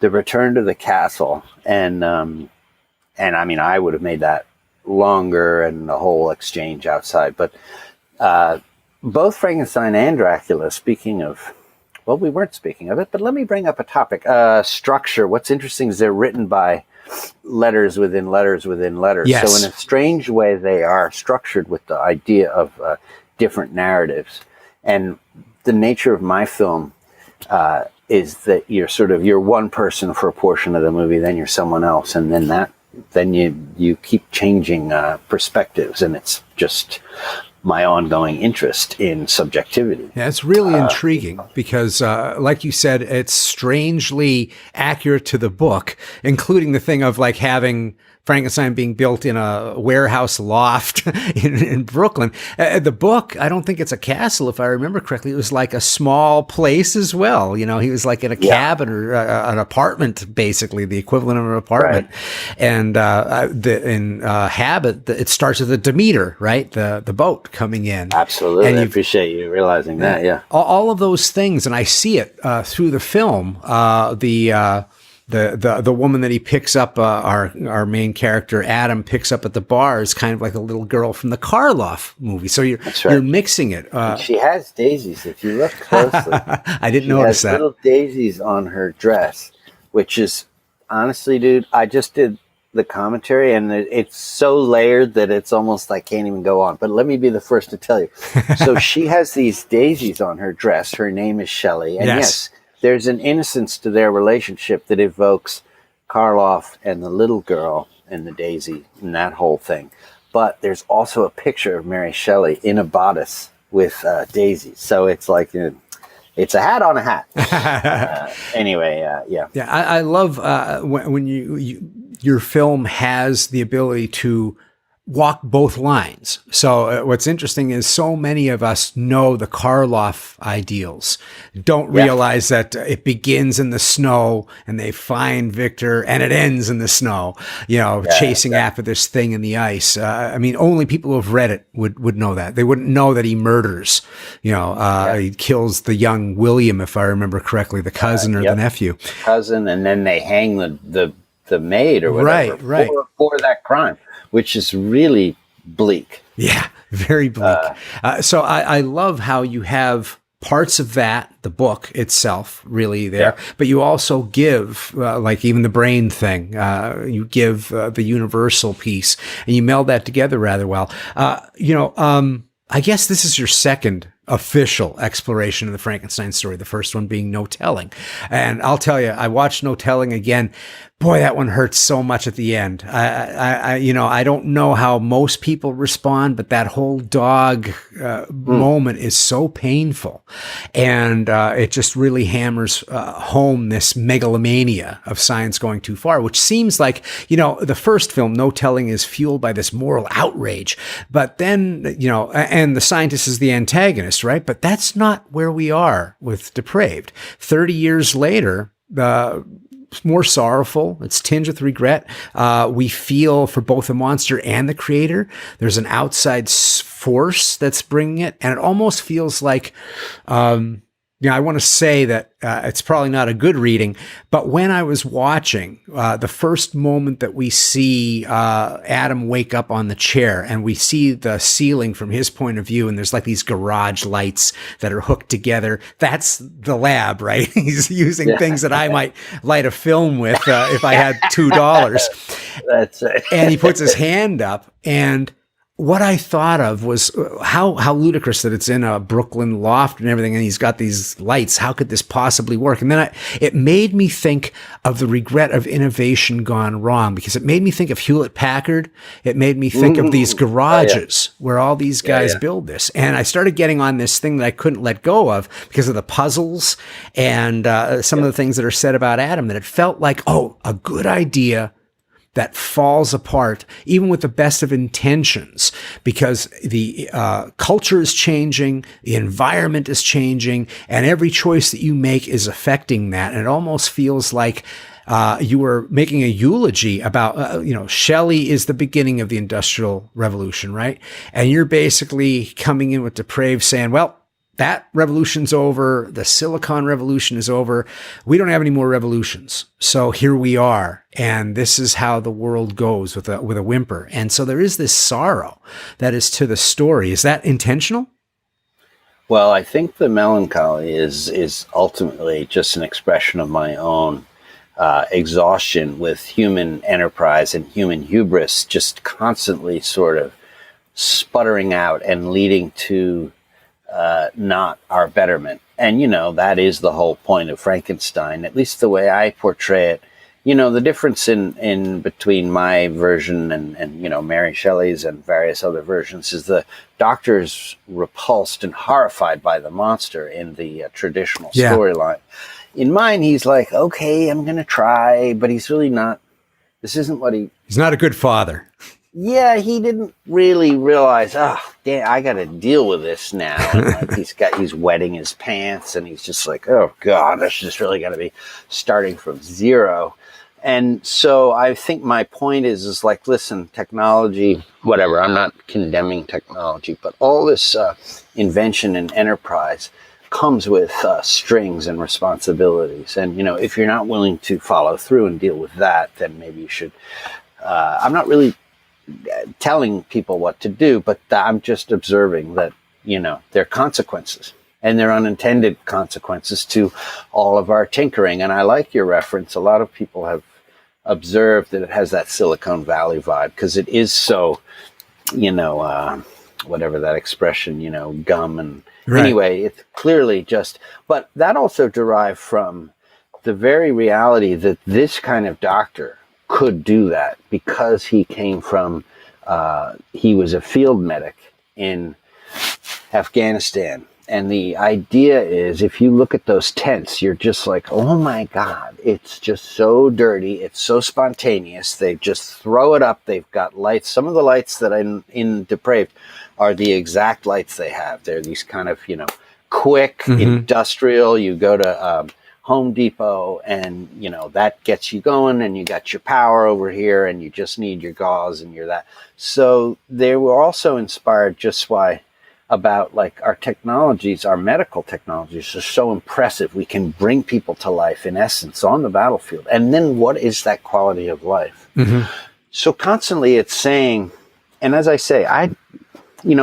return to the castle. And I mean, I would have made that longer and the whole exchange outside. But both Frankenstein and Dracula, speaking of, well, we weren't speaking of it, but let me bring up a topic. Structure. What's interesting is they're written by letters within letters within letters. Yes. So in a strange way, they are structured with the idea of different narratives. And the nature of my film is that you're one person for a portion of the movie, then you're someone else, and then you keep changing perspectives, and it's just my ongoing interest in subjectivity. Yeah, it's really intriguing because, like you said, it's strangely accurate to the book, including the thing of like having Frankenstein being built in a warehouse loft in Brooklyn. The book, I don't think it's a castle, if I remember correctly. It was like a small place as well. You know, he was like in a cabin or an apartment, basically the equivalent of an apartment. Right. And in Habit, it starts with the Demeter, right? The boat coming in. Absolutely. And I appreciate you realizing that. Yeah. All of those things, and I see it through the film. The woman that he picks up, our main character, Adam, picks up at the bar is kind of like a little girl from the Karloff movie. So you're mixing it. She has daisies, if you look closely. I didn't notice that. Little daisies on her dress, which is, honestly, dude, I just did the commentary, and it's so layered that it's almost I can't even go on. But let me be the first to tell you. So she has these daisies on her dress. Her name is Shelley. And yes, there's an innocence to their relationship that evokes Karloff and the little girl and the daisy and that whole thing. But there's also a picture of Mary Shelley in a bodice with daisies. So it's like it's a hat on a hat. Anyway, yeah. Yeah, I love when your film has the ability to walk both lines. So what's interesting is so many of us know the Karloff ideals, don't realize that it begins in the snow and they find Victor and it ends in the snow, chasing after this thing in the ice. I mean, only people who have read it would know that. They wouldn't know that he murders, he kills the young William, if I remember correctly, the cousin or the nephew. Cousin, and then they hang the maid or whatever for that crime, which is really bleak. Yeah, very bleak. So I love how you have parts of that, the book itself, really there, but you also give, like even the brain thing, you give the universal piece, and you meld that together rather well. I guess this is your second official exploration of the Frankenstein story, the first one being No Telling. And I'll tell you, I watched No Telling again. Boy, that one hurts so much at the end. I don't know how most people respond, but that whole dog moment is so painful. And it just really hammers home this megalomania of science going too far, which seems like, the first film, No Telling, is fueled by this moral outrage. But then, and the scientist is the antagonist, right? But that's not where we are with Depraved. 30 years later, more sorrowful. It's tinged with regret. We feel for both the monster and the creator. There's an outside force that's bringing it. And it almost feels like, I want to say that it's probably not a good reading, but when I was watching, the first moment that we see Adam wake up on the chair and we see the ceiling from his point of view, and there's like these garage lights that are hooked together. That's the lab, right? He's using things that I might light a film with if I had $2. That's it. And he puts his hand up, and what I thought of was how ludicrous that it's in a Brooklyn loft and everything, and he's got these lights. How could this possibly work? And then it made me think of the regret of innovation gone wrong, because it made me think of Hewlett-Packard. It made me think of these garages where all these guys build this. And I started getting on this thing that I couldn't let go of because of the puzzles and some of the things that are said about Adam, that it felt like, a good idea that falls apart, even with the best of intentions, because the culture is changing, the environment is changing, and every choice that you make is affecting that. And it almost feels like You were making a eulogy about, Shelley is the beginning of the Industrial Revolution, right? And you're basically coming in with Depraved saying, well, that revolution's over. The Silicon Revolution is over. We don't have any more revolutions. So here we are. And this is how the world goes with a whimper. And so there is this sorrow that is to the story. Is that intentional? Well, I think the melancholy is ultimately just an expression of my own exhaustion with human enterprise and human hubris, just constantly sort of sputtering out and leading to not our betterment. And, that is the whole point of Frankenstein, at least the way I portray it. The difference in between my version and Mary Shelley's and various other versions is the doctor's repulsed and horrified by the monster in the traditional storyline. In mine, he's like, okay, I'm going to try, but he's really not. This isn't what he's not a good father. Yeah, he didn't really realize, damn, I got to deal with this now. And he's wetting his pants and he's just like, oh God, this is really got to be starting from zero. And so I think my point is like, listen, technology, whatever, I'm not condemning technology, but all this invention and enterprise comes with strings and responsibilities. And, if you're not willing to follow through and deal with that, then maybe you should, I'm not really telling people what to do, but I'm just observing that, there are consequences and there are unintended consequences to all of our tinkering. And I like your reference. A lot of people have observed that it has that Silicon Valley vibe because it is so, whatever that expression, gum and right. Anyway, it's clearly but that also derived from the very reality that this kind of doctor could do that because he came from, he was a field medic in Afghanistan. And the idea is, if you look at those tents, you're just like, oh my God, it's just so dirty. It's so spontaneous. They just throw it up. They've got lights. Some of the lights that are in Depraved are the exact lights they have. They're these kind of, quick, industrial. You go to Home Depot and, that gets you going and you got your power over here and you just need your gauze and you're that. So they were also inspired about like our technologies, our medical technologies are so impressive. We can bring people to life in essence on the battlefield. And then what is that quality of life? Mm-hmm. So constantly it's saying, and as I say,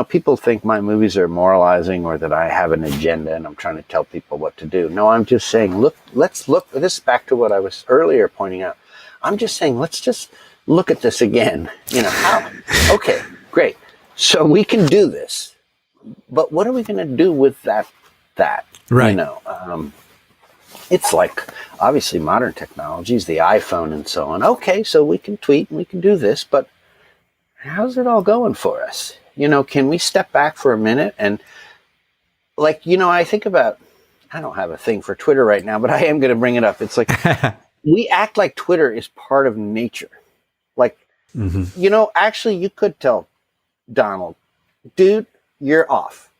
people think my movies are moralizing or that I have an agenda and I'm trying to tell people what to do. No, I'm just saying, let's look, this is back to what I was earlier pointing out. I'm just saying, let's just look at this again. How? Okay, great. So we can do this. But what are we going to do with that? Right. It's like obviously modern technologies, the iPhone and so on. Okay, so we can tweet and we can do this, but how's it all going for us? Can we step back for a minute and I think about, I don't have a thing for Twitter right now, but I am going to bring it up. It's like, we act like Twitter is part of nature. Like, actually you could tell Donald, dude, you're off.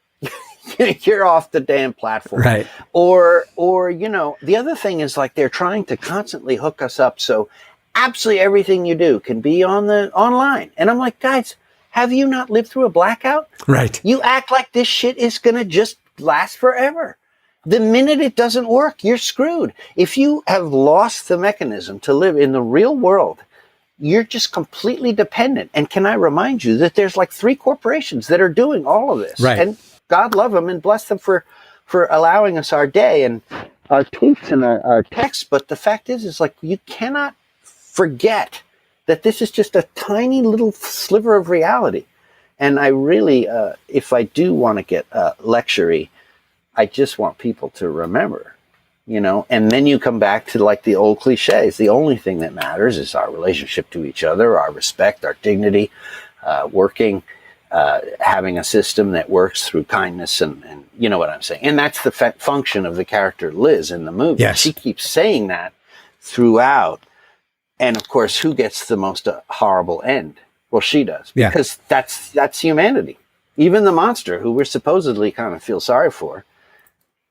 You're off the damn platform. Right. Or, the other thing is like they're trying to constantly hook us up. So absolutely everything you do can be online. And I'm like, guys, have you not lived through a blackout? Right. You act like this shit is going to just last forever. The minute it doesn't work, you're screwed. If you have lost the mechanism to live in the real world, you're just completely dependent. And can I remind you that there's like 3 corporations that are doing all of this. Right. And God love them and bless them for allowing us our day and our tweets and our texts. But the fact is like you cannot forget that this is just a tiny little sliver of reality. And I really, if I do want to get lecture-y, I just want people to remember. And then you come back to like the old cliches. The only thing that matters is our relationship to each other, our respect, our dignity, working, having a system that works through kindness and you know what I'm saying. And that's the function of the character Liz in the movie. Yes. She keeps saying that throughout. And of course, who gets the most horrible end? Well, she does, because that's humanity. Even the monster who we're supposedly kind of feel sorry for,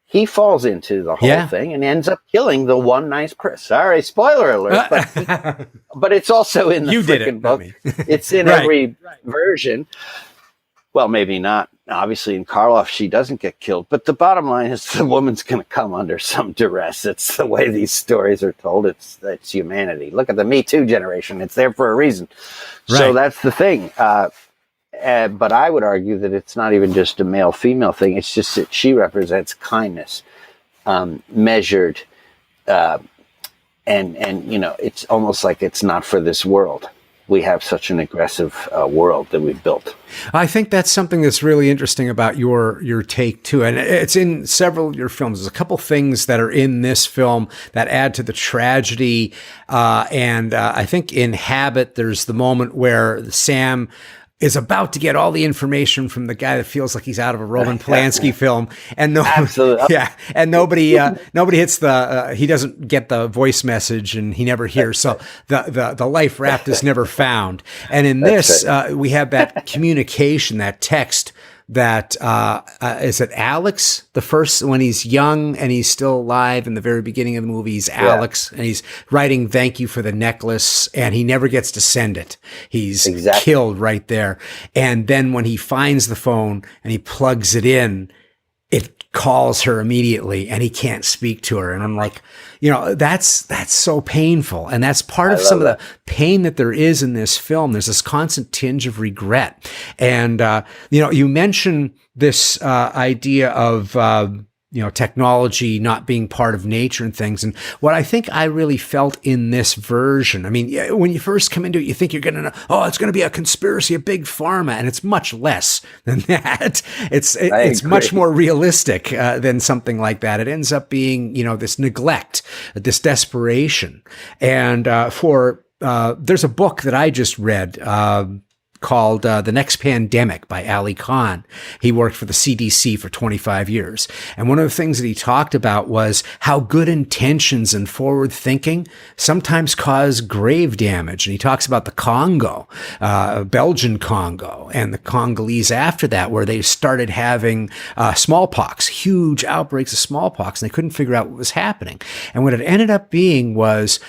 he falls into the whole thing and ends up killing the one nice person. Sorry, spoiler alert, but it's also in the freaking book. It's in every version. Well, maybe not. Obviously, in Karloff, she doesn't get killed. But the bottom line is the woman's going to come under some duress. It's the way these stories are told. It's humanity. Look at the Me Too generation. It's there for a reason. Right. So that's the thing. But I would argue that it's not even just a male-female thing. It's just that she represents kindness, measured, and it's almost like it's not for this world. We have such an aggressive world that we've built. I think that's something that's really interesting about your take too. And it's in several of your films. There's a couple things that are in this film that add to the tragedy. And I think in Habit, there's the moment where Sam is about to get all the information from the guy that feels like he's out of a Roman Polanski film, and absolutely, and nobody hits he doesn't get the voice message, and he never hears. So the life raft is never found. And in this, we have that communication, that text. That is it Alex, the first, when he's young and he's still alive in the very beginning of the movie, he's Alex, and he's writing thank you for the necklace, and he never gets to send it. He's killed right there. And then when he finds the phone and he plugs it in, it calls her immediately, and he can't speak to her. And I'm like, that's so painful. And that's part of some of the pain that there is in this film. There's this constant tinge of regret. And, you mentioned this idea of, technology not being part of nature and things. And what I think I really felt in this version, I mean, when you first come into it, you think you're going to know, it's going to be a conspiracy, a big pharma, and it's much less than that. It's much more realistic than something like that. It ends up being, this neglect, this desperation. And there's a book that I just read, called The Next Pandemic by Ali Khan. He worked for the CDC for 25 years. And one of the things that he talked about was how good intentions and forward thinking sometimes cause grave damage. And he talks about the Congo, Belgian Congo, and the Congolese after that, where they started having smallpox, huge outbreaks of smallpox, and they couldn't figure out what was happening. And what it ended up being was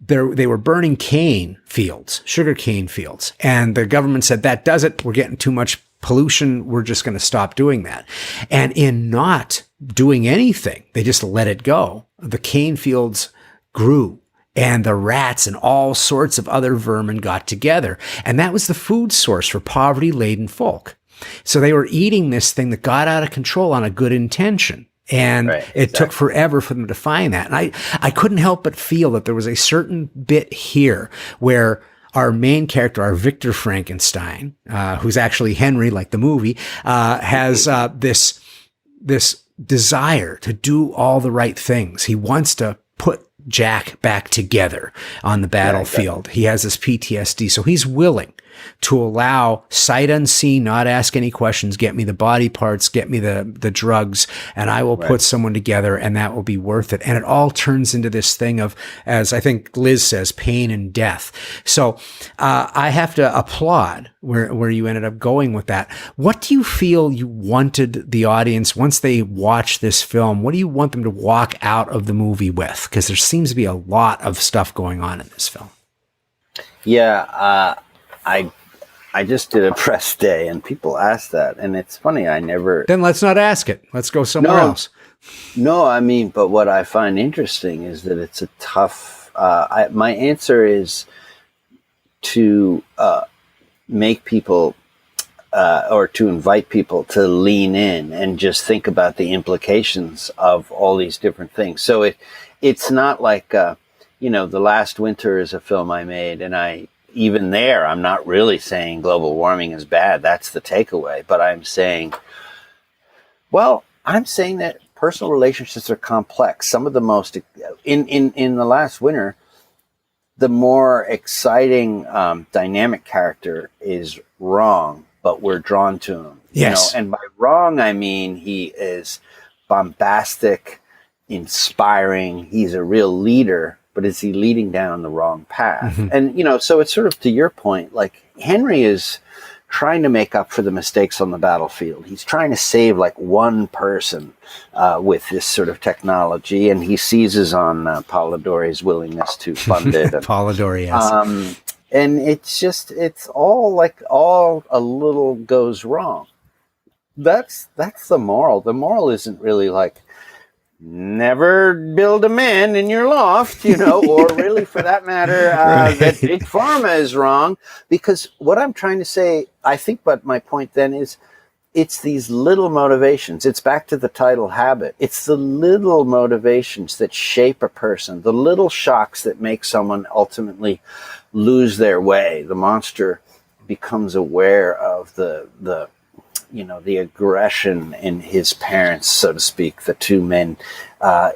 they were burning sugar cane fields. And the government said, that does it. We're getting too much pollution. We're just going to stop doing that. And in not doing anything, they just let it go. The cane fields grew, and the rats and all sorts of other vermin got together. And that was the food source for poverty-laden folk. So they were eating this thing that got out of control on a good intention. And it took forever for them to find that. And I couldn't help but feel that there was a certain bit here where our main character, our Victor Frankenstein, who's actually Henry, like the movie, has this desire to do all the right things. He wants to put Jack back together on the battlefield. He has this PTSD, so he's willing to allow sight unseen, not ask any questions, get me the body parts, get me the drugs, and I will put someone together, and that will be worth it. And it all turns into this thing of, as I think Liz says, pain and death. So I have to applaud where you ended up going with that. What do you feel you wanted the audience, once they watch this film, what do you want them to walk out of the movie with? Because there seems to be a lot of stuff going on in this film. Yeah, I just did a press day, and people asked that, and it's funny. Then let's not ask it. Let's go somewhere else. No, I mean, but what I find interesting is that it's a tough. My answer is to make people or to invite people to lean in and just think about the implications of all these different things. So it's not like The Last Winter is a film I made, and even there, I'm not really saying global warming is bad. That's the takeaway. But I'm saying that personal relationships are complex. Some of the most, in The Last Winter, the more exciting, dynamic character is Wrong, but we're drawn to him. Yes. And by Wrong, I mean he is bombastic, inspiring. He's a real leader. But is he leading down the wrong path? Mm-hmm. And, so it's sort of to your point, like Henry is trying to make up for the mistakes on the battlefield. He's trying to save like one person with this sort of technology, and he seizes on Polidori's willingness to fund it. Polidori, yes. And it's all a little goes wrong. That's the moral. The moral isn't really like, never build a man in your loft, or really for that matter, that Big Pharma is wrong. Because what I'm trying to say, I think, but my point then is, it's these little motivations. It's back to the title Habit. It's the little motivations that shape a person, the little shocks that make someone ultimately lose their way. The monster becomes aware of the aggression in his parents, so to speak, the two men,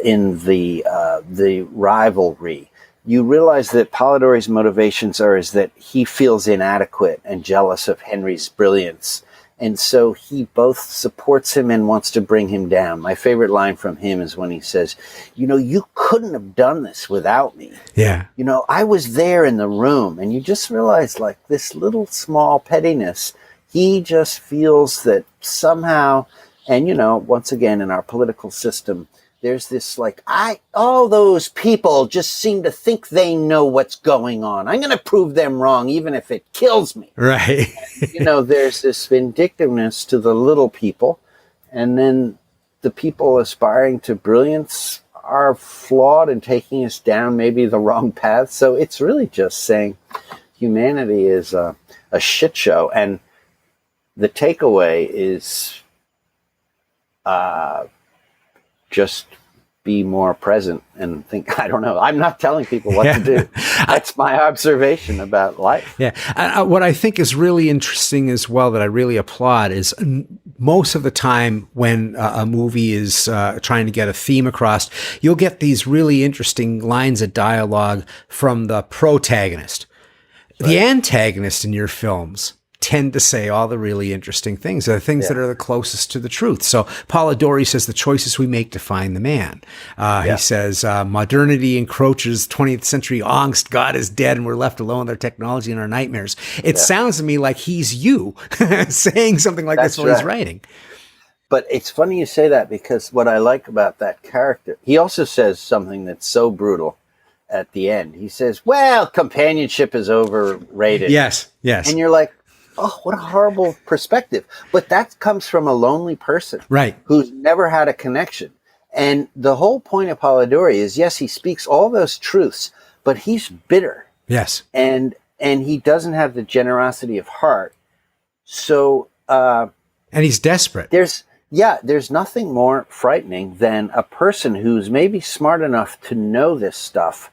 in the rivalry. You realize that Polidori's motivations is that he feels inadequate and jealous of Henry's brilliance. And so he both supports him and wants to bring him down. My favorite line from him is when he says, you couldn't have done this without me. Yeah. I was there in the room. And you just realize, like, this little small pettiness, he just feels that somehow, and once again, in our political system, there's this all those people just seem to think they know what's going on. I'm going to prove them wrong, even if it kills me. Right. There's this vindictiveness to the little people, and then the people aspiring to brilliance are flawed and taking us down maybe the wrong path. So it's really just saying humanity is a shit show. And the takeaway is just be more present and think. I don't know. I'm not telling people what to do. That's my observation about life. Yeah. What I think is really interesting as well, that I really applaud, is most of the time when a movie is trying to get a theme across, you'll get these really interesting lines of dialogue from the protagonist. Right. The antagonist in your films tend to say all the really interesting things, the things that are the closest to the truth. So Polidori says the choices we make define the man. He says modernity encroaches 20th century angst, God is dead, and we're left alone with our technology and our nightmares. It sounds to me like he's you saying something like this while he's writing. But it's funny you say that, because what I like about that character, he also says something that's so brutal at the end. He says, well, companionship is overrated. Yes. And you're like, oh, what a horrible perspective. But that comes from a lonely person, right, who's never had a connection. And the whole point of Polidori is, yes, he speaks all those truths, but he's bitter. Yes. And he doesn't have the generosity of heart. So, and he's desperate. There's nothing more frightening than a person who's maybe smart enough to know this stuff,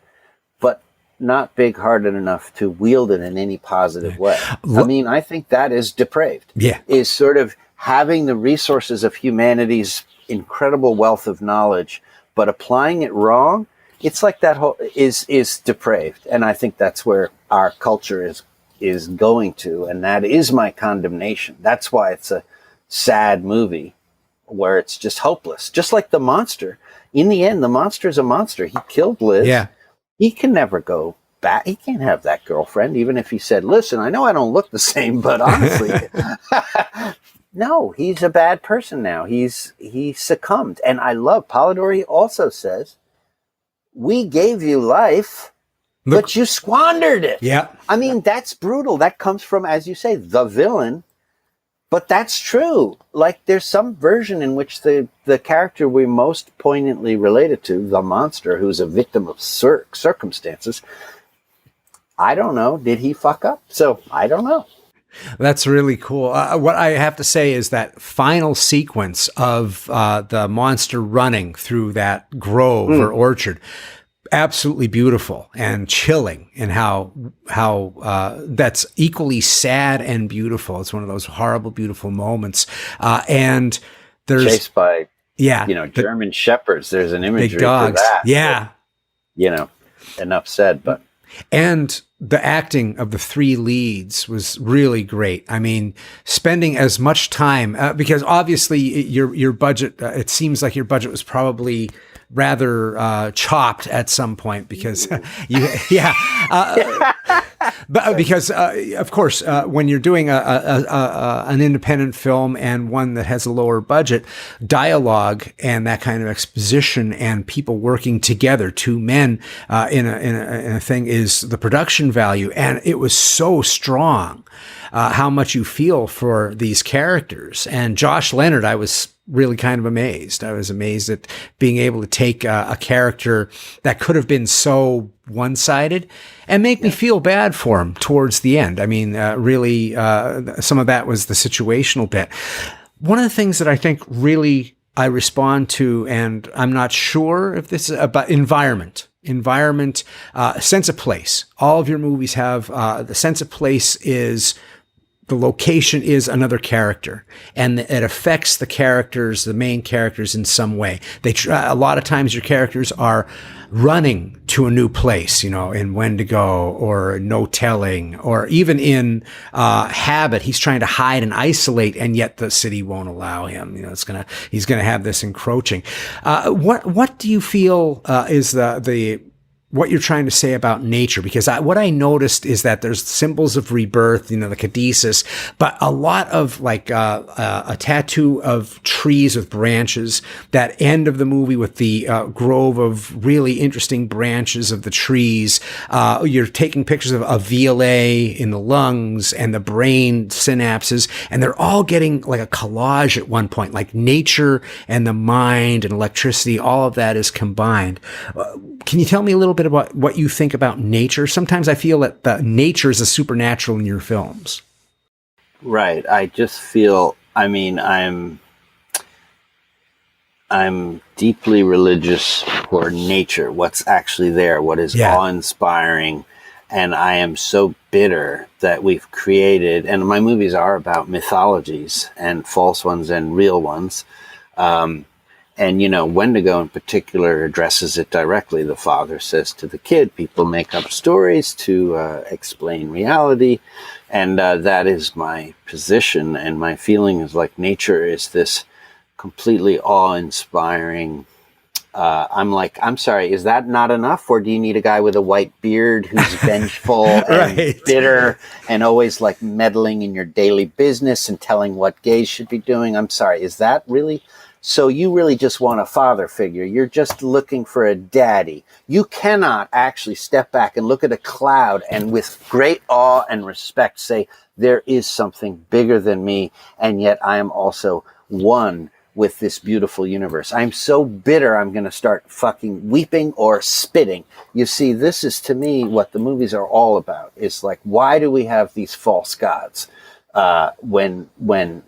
but not big-hearted enough to wield it in any positive way. I mean, I think that is depraved. Yeah. Is sort of having the resources of humanity's incredible wealth of knowledge, but applying it wrong. It's like that whole is depraved. And I think that's where our culture is going to, and that is my condemnation. That's why it's a sad movie, where it's just hopeless. Just like the monster. In the end, the monster's a monster. He killed Liz. Yeah. He can never go back. He can't have that girlfriend, even if he said, listen, I know I don't look the same, but honestly, no, he's a bad person now. He's succumbed. And I love, Polidori also says, we gave you life, but you squandered it. Yeah. I mean, that's brutal. That comes from, as you say, the villain. But that's true. Like, there's some version in which the character we most poignantly related to, the monster, who's a victim of circumstances, I don't know. Did he fuck up? So I don't know. That's really cool. What I have to say is that final sequence of the monster running through that grove or orchard, absolutely beautiful and chilling, and how that's equally sad and beautiful. It's one of those horrible, beautiful moments. And there's chased by German shepherds. There's an imagery big dogs. For that. Yeah, enough said. But and the acting of the three leads was really great. I mean, spending as much time because obviously your budget. It seems like your budget was probably rather chopped at some point, because But because, of course, when you're doing an independent film and one that has a lower budget, dialogue and that kind of exposition and people working together, two men in a thing, is the production value. And it was so strong, how much you feel for these characters. And Josh Leonard, I was really kind of amazed. I was amazed at being able to take a character that could have been so one-sided and make me feel bad for him towards the end. I mean, really, some of that was the situational bit. One of the things that I think really I respond to, and I'm not sure if this is about environment, sense of place. All of your movies have the sense of place is the location is another character, and it affects the characters, the main characters, in some way. A lot of times your characters are running to a new place, in Wendigo or No Telling, or even in Habit, he's trying to hide and isolate, and yet the city won't allow him. He's gonna have this encroaching. What do you feel is what you're trying to say about nature? Because what I noticed is that there's symbols of rebirth, the caduceus, but a lot of a tattoo of trees with branches, that end of the movie with the grove of really interesting branches of the trees. You're taking pictures of a VLA in the lungs and the brain synapses, and they're all getting like a collage at one point, like nature and the mind and electricity, all of that is combined. Can you tell me a little bit about what you think about nature? Sometimes I feel that the nature is a supernatural in your films. Right. I just feel, I'm deeply religious for nature, what's actually there, what is awe-inspiring. And I am so bitter that we've created, and my movies are about mythologies, and false ones and real ones. And, Wendigo in particular addresses it directly. The father says to the kid, people make up stories to explain reality. And that is my position. And my feeling is like nature is this completely awe-inspiring. I'm sorry, is that not enough? Or do you need a guy with a white beard who's vengeful and bitter and always like meddling in your daily business and telling what gays should be doing? I'm sorry, is that really... So you really just want a father figure. You're just looking for a daddy. You cannot actually step back and look at a cloud and with great awe and respect say, there is something bigger than me, and yet I am also one with this beautiful universe. I'm so bitter I'm going to start fucking weeping or spitting. You see, this is to me what the movies are all about. It's like, why do we have these false gods when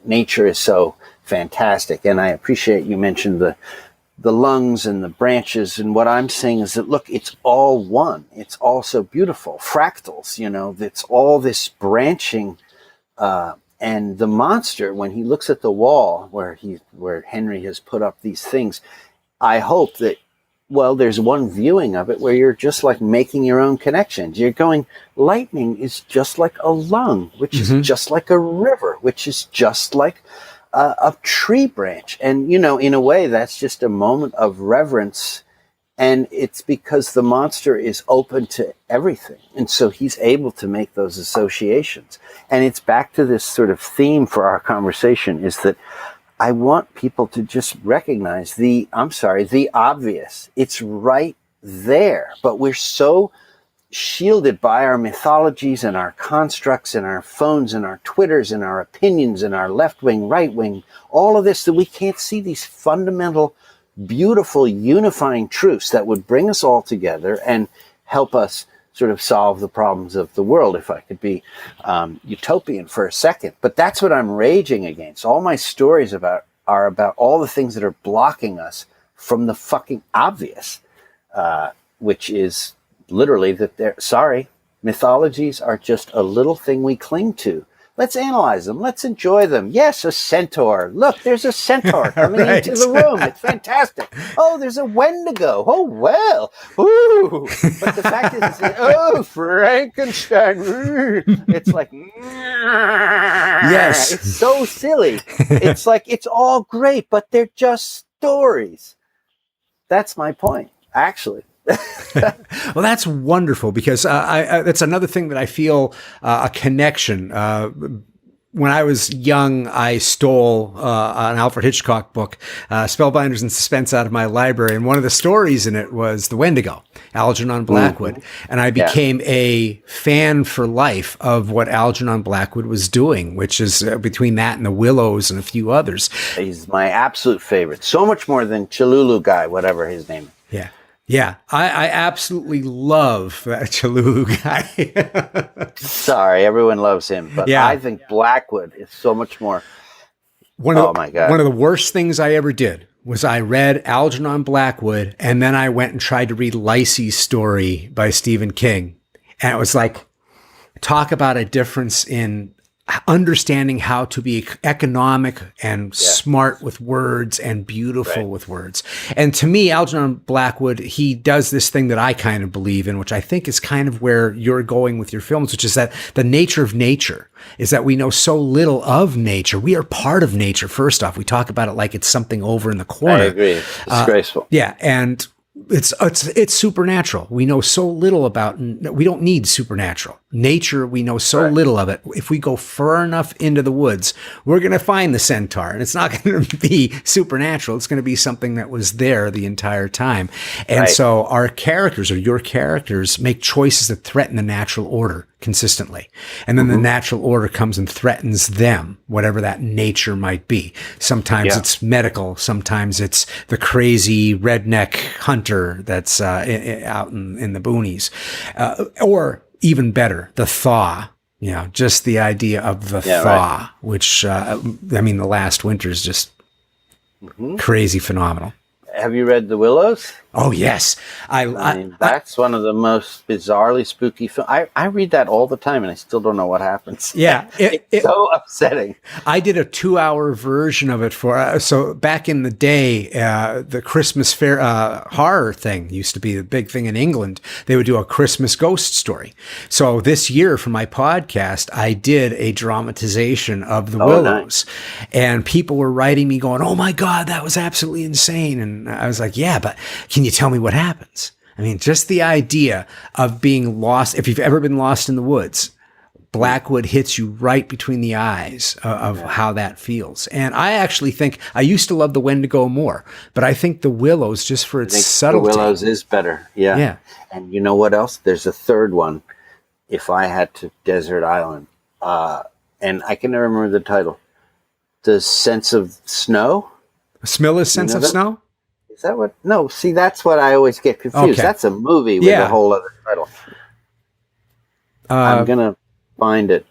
nature is so fantastic? And I appreciate you mentioned the lungs and the branches, and what I'm saying is that, look, it's all one. It's all so beautiful. Fractals, it's all this branching, and the monster, when he looks at the wall where Henry has put up these things, I hope that, well, there's one viewing of it where you're just like making your own connections. You're going, lightning is just like a lung, which is just like a river, which is just like a tree branch. And, in a way, that's just a moment of reverence. And it's because the monster is open to everything. And so he's able to make those associations. And it's back to this sort of theme for our conversation, is that I want people to just recognize the obvious. It's right there. But we're so shielded by our mythologies and our constructs and our phones and our Twitters and our opinions and our left wing, right wing, all of this, that we can't see these fundamental, beautiful, unifying truths that would bring us all together and help us sort of solve the problems of the world, if I could be utopian for a second. But that's what I'm raging against. All my stories are about all the things that are blocking us from the fucking obvious, which is literally that mythologies are just a little thing we cling to. Let's analyze them. Let's enjoy them. Yes, a centaur. Look, there's a centaur coming into the room. It's fantastic. Oh, there's a Wendigo. Oh, well. Ooh. But the fact is, Frankenstein. It's like, yes. It's so silly. It's like, it's all great, but they're just stories. That's my point, actually. Well, that's wonderful because that's another thing that I feel a connection. When I was young, I stole an Alfred Hitchcock book, Spellbinders and Suspense, out of my library. And one of the stories in it was the Wendigo, Algernon Blackwood. Mm-hmm. And I became a fan for life of what Algernon Blackwood was doing, which is between that and the Willows and a few others. He's my absolute favorite. So much more than Cholulu guy, whatever his name is. Yeah. Yeah, I absolutely love that Cholulu guy. Sorry, everyone loves him, but I think Blackwood is so much more. My God. One of the worst things I ever did was I read Algernon Blackwood, and then I went and tried to read Lacey's Story by Stephen King. And it was like, talk about a difference in understanding how to be economic and smart with words and beautiful with words. And to me, Algernon Blackwood, he does this thing that I kind of believe in, which I think is kind of where you're going with your films, which is that the nature of nature is that we know so little of nature. We are part of nature. First off, we talk about it like it's something over in the corner. I agree. It's disgraceful. And it's supernatural. We know so little about, we don't need supernatural. Nature, we know so little of it. If we go far enough into the woods, we're going to find the centaur, and it's not going to be supernatural. It's going to be something that was there the entire time. And so our characters, or your characters, make choices that threaten the natural order consistently. And then the natural order comes and threatens them, whatever that nature might be. Sometimes it's medical. Sometimes it's the crazy redneck hunter that's out in the boonies. Or even better, the thaw. Just the idea of the thaw, which, the last winter is just crazy phenomenal. Have you read The Willows? Oh, yes. I mean, that's one of the most bizarrely spooky films. I read that all the time, and I still don't know what happens. Yeah. It's so upsetting. I did a 2-hour version of it so back in the day, the Christmas fair horror thing used to be the big thing in England. They would do a Christmas ghost story. So this year for my podcast, I did a dramatization of The Willows. Nice. And people were writing me going, "Oh my God, that was absolutely insane." And I was like, "Yeah, but can you tell me what happens?" I mean, just the idea of being lost. If you've ever been lost in the woods, Blackwood hits you right between the eyes of how that feels. And I actually think I used to love the Wendigo more, but I think the Willows, just for its subtlety. The Willows is better. Yeah. And you know what else? There's a third one. If I Had to Desert Island, and I can never remember the title. The Sense of Snow. Smilla's Sense of Snow. Is that what? No, see, that's what I always get confused. Okay. That's a movie with a whole other title. I'm going to find it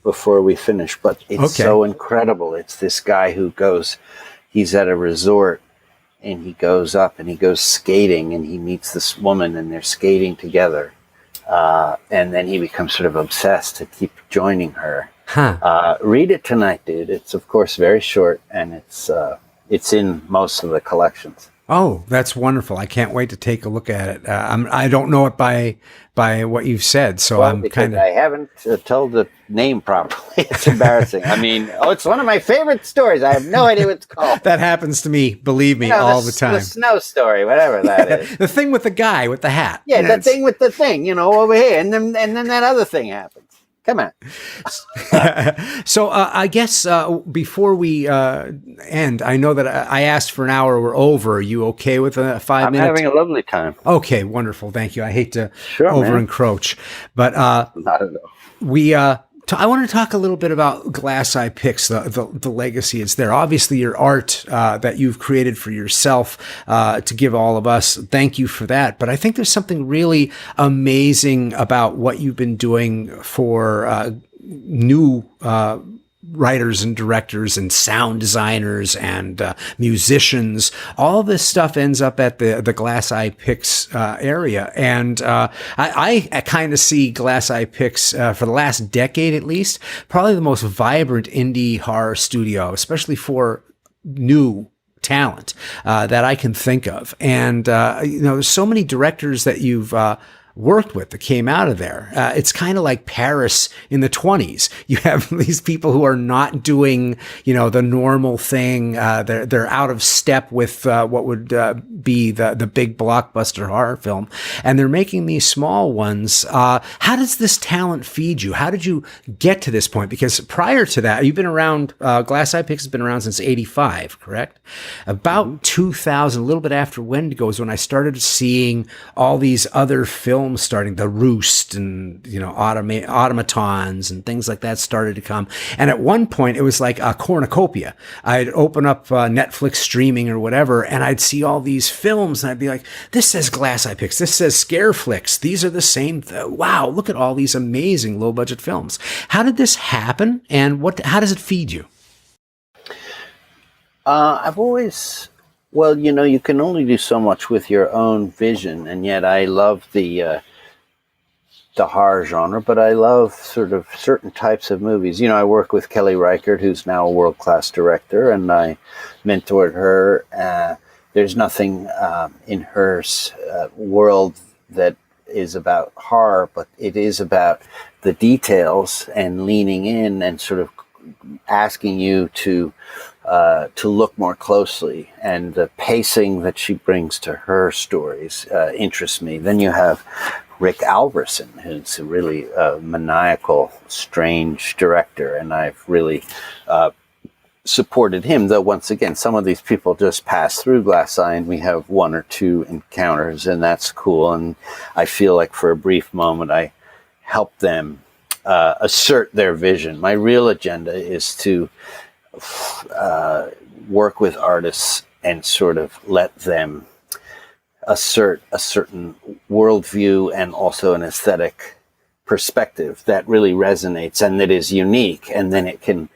before we finish, but it's so incredible. It's this guy who he's at a resort, and he goes up and he goes skating, and he meets this woman, and they're skating together. And then he becomes sort of obsessed to keep joining her. Read it tonight, dude. It's, of course, very short, and it's in most of the collections. Oh, that's wonderful. I can't wait to take a look at it. I don't know it by what you've said, so I'm kind of... I haven't told the name properly. It's embarrassing. I mean, it's one of my favorite stories. I have no idea what it's called. That happens to me, believe me, all the time. The snow story, whatever that is. The thing with the guy with the hat. Yeah, the thing with the thing, over here. And then that other thing happens. Come on. So I guess before we end, I know that I asked for an hour. We're over. Are you okay with 5 minutes? I'm having a lovely time. Okay, wonderful. Thank you. I hate to over-encroach. But not at all. I want to talk a little bit about Glass Eye Pix, the legacy is there. Obviously, your art that you've created for yourself to give all of us, thank you for that. But I think there's something really amazing about what you've been doing for new writers and directors and sound designers and musicians. All this stuff ends up at the Glass Eye Pix area. And I kind of see Glass Eye Pix for the last decade at least, probably the most vibrant indie horror studio, especially for new talent that I can think of. And there's so many directors that you've worked with that came out of there. It's kind of like Paris in the 20s. You have these people who are not doing, the normal thing. They're out of step with what would be the big blockbuster horror film, and they're making these small ones. How does this talent feed you? How did you get to this point? Because prior to that, you've been around. Glass Eye Pix has been around since '85, correct? About 2000, a little bit after Wendigo, is when I started seeing all these other films starting, The Roost and automatons and things like that started to come. And at one point it was like a cornucopia. I'd open up Netflix streaming or whatever, and I'd see all these films, and I'd be like, this says Glass Eye Pix, this says Scare Flicks, these are the same. Wow, look at all these amazing low budget films. How did this happen, and how does it feed you? I've always, you can only do so much with your own vision, and yet I love the horror genre, but I love sort of certain types of movies. I work with Kelly Reichert, who's now a world-class director, and I mentored her. There's nothing in her world that is about horror, but it is about the details and leaning in and sort of asking you to look more closely, and the pacing that she brings to her stories interests me. Then you have Rick Alverson, who's a really maniacal, strange director, and I've really supported him, though once again, some of these people just pass through Glass Eye and we have one or two encounters, and that's cool. And I feel like for a brief moment I help them assert their vision. My real agenda is to work with artists and sort of let them assert a certain worldview and also an aesthetic perspective that really resonates and that is unique. And then it can,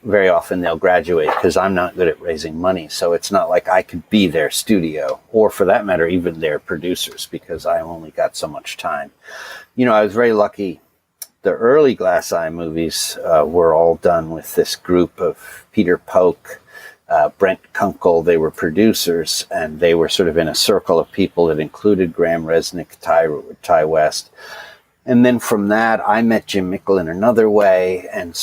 very often they'll graduate, because I'm not good at raising money. So it's not like I could be their studio, or for that matter, even their producers, because I only got so much time. I was very lucky. The early Glass Eye movies were all done with this group of Peter Polk, Brent Kunkel. They were producers, and they were sort of in a circle of people that included Graham Resnick, Ty West. And then from that, I met Jim Mickle in another way. And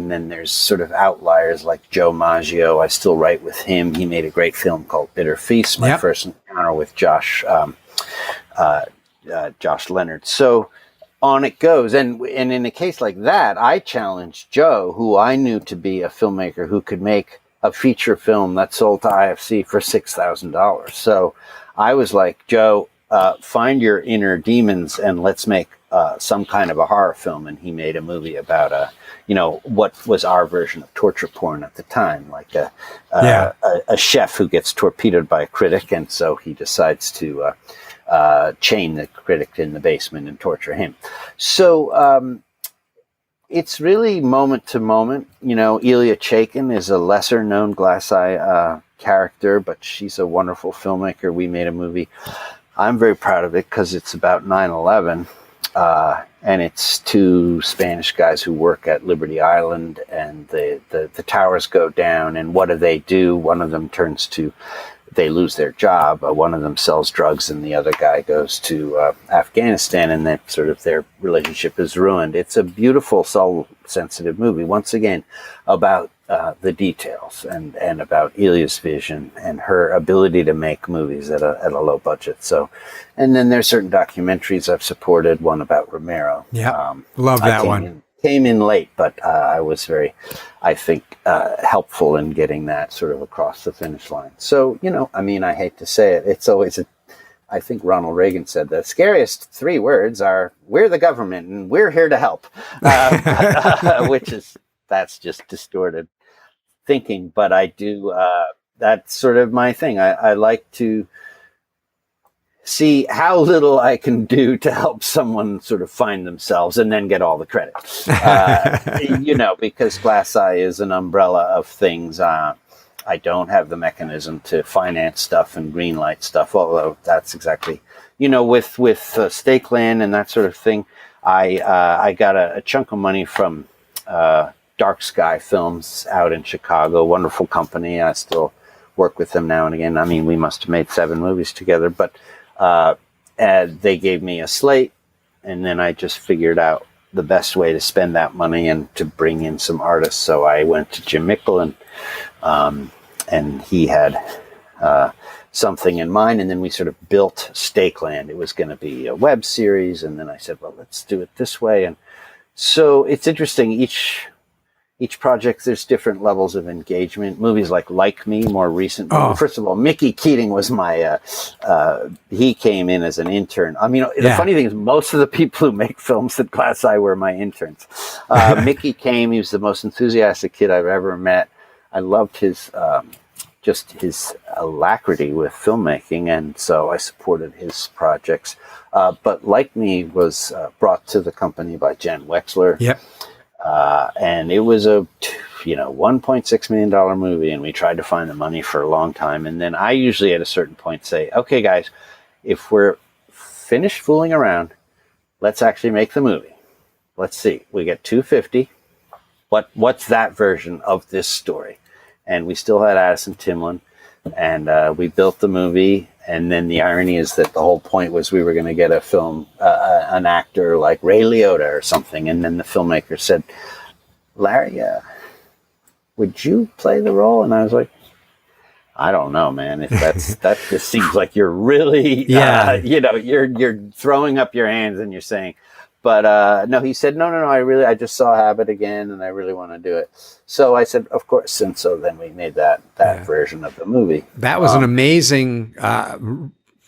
then there's sort of outliers like Joe Maggio. I still write with him. He made a great film called Bitter Feast, my first encounter with Josh Leonard. So on it goes. And in a case like that, I challenged Joe, who I knew to be a filmmaker who could make a feature film that sold to IFC for $6,000. So I was like, Joe, find your inner demons and let's make some kind of a horror film. And he made a movie about what was our version of torture porn at the time, like a chef who gets torpedoed by a critic, and so he decides to chain the critic in the basement and torture him. So it's really moment to moment. Elia Chaikin is a lesser known Glass Eye character, but she's a wonderful filmmaker. We made a movie. I'm very proud of it because it's about 9/11. And it's two Spanish guys who work at Liberty Island, and the towers go down, and what do? One of them they lose their job. One of them sells drugs, and the other guy goes to Afghanistan, and that sort of their relationship is ruined. It's a beautiful, soul-sensitive movie, once again, about the details and about Elia's vision and her ability to make movies at a low budget. So, and then there's certain documentaries I've supported. One about Romero. Yeah, love that one. Came in late, but I was very, I think, helpful in getting that sort of across the finish line. So, I hate to say it, it's always I think Ronald Reagan said the scariest 3 words are, we're the government and we're here to help, that's just distorted thinking. But I do, that's sort of my thing. I like to see how little I can do to help someone sort of find themselves and then get all the credit. Because Glass Eye is an umbrella of things. I don't have the mechanism to finance stuff and greenlight stuff, although that's exactly, with stake land and that sort of thing. I got a chunk of money from Dark Sky Films out in Chicago, wonderful company. I still work with them now and again. We must have made 7 movies together, but they gave me a slate, and then I just figured out the best way to spend that money and to bring in some artists. So I went to Jim Micklin, and he had something in mind, and then we sort of built Stakeland. It was going to be a web series, and then I said, well, let's do it this way. And so it's interesting. Each project, there's different levels of engagement. Movies like Me, more recent. Oh. First of all, Mickey Keating was my, he came in as an intern. I mean, the funny thing is most of the people who make films at Glass Eye were my interns. Mickey came, he was the most enthusiastic kid I've ever met. I loved his, just his alacrity with filmmaking, and so I supported his projects. But Like Me was brought to the company by Jen Wexler. Yep. And it was a $1.6 million movie, and we tried to find the money for a long time. And then I usually at a certain point say, okay, guys, if we're finished fooling around, let's actually make the movie. Let's see. We get $250. What's that version of this story? And we still had Addison Timlin, and we built the movie. And then the irony is that the whole point was we were going to get a film, an actor like Ray Liotta or something. And then the filmmaker said, Larry, would you play the role? And I was like, I don't know, man. If that just seems like you're really, you're throwing up your hands and you're saying, but no, he said, no, I just saw Habit again, and I really want to do it. So I said, of course. And so then we made that version of the movie. That was an amazing,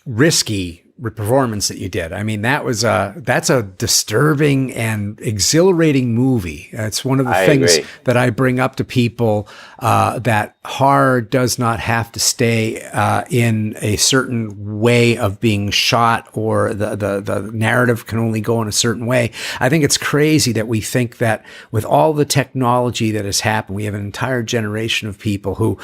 risky performance that you did. I mean, that's a disturbing and exhilarating movie. It's one of the things that I bring up to people, that horror does not have to stay in a certain way of being shot, or the narrative can only go in a certain way. I think it's crazy that we think that with all the technology that has happened, we have an entire generation of people who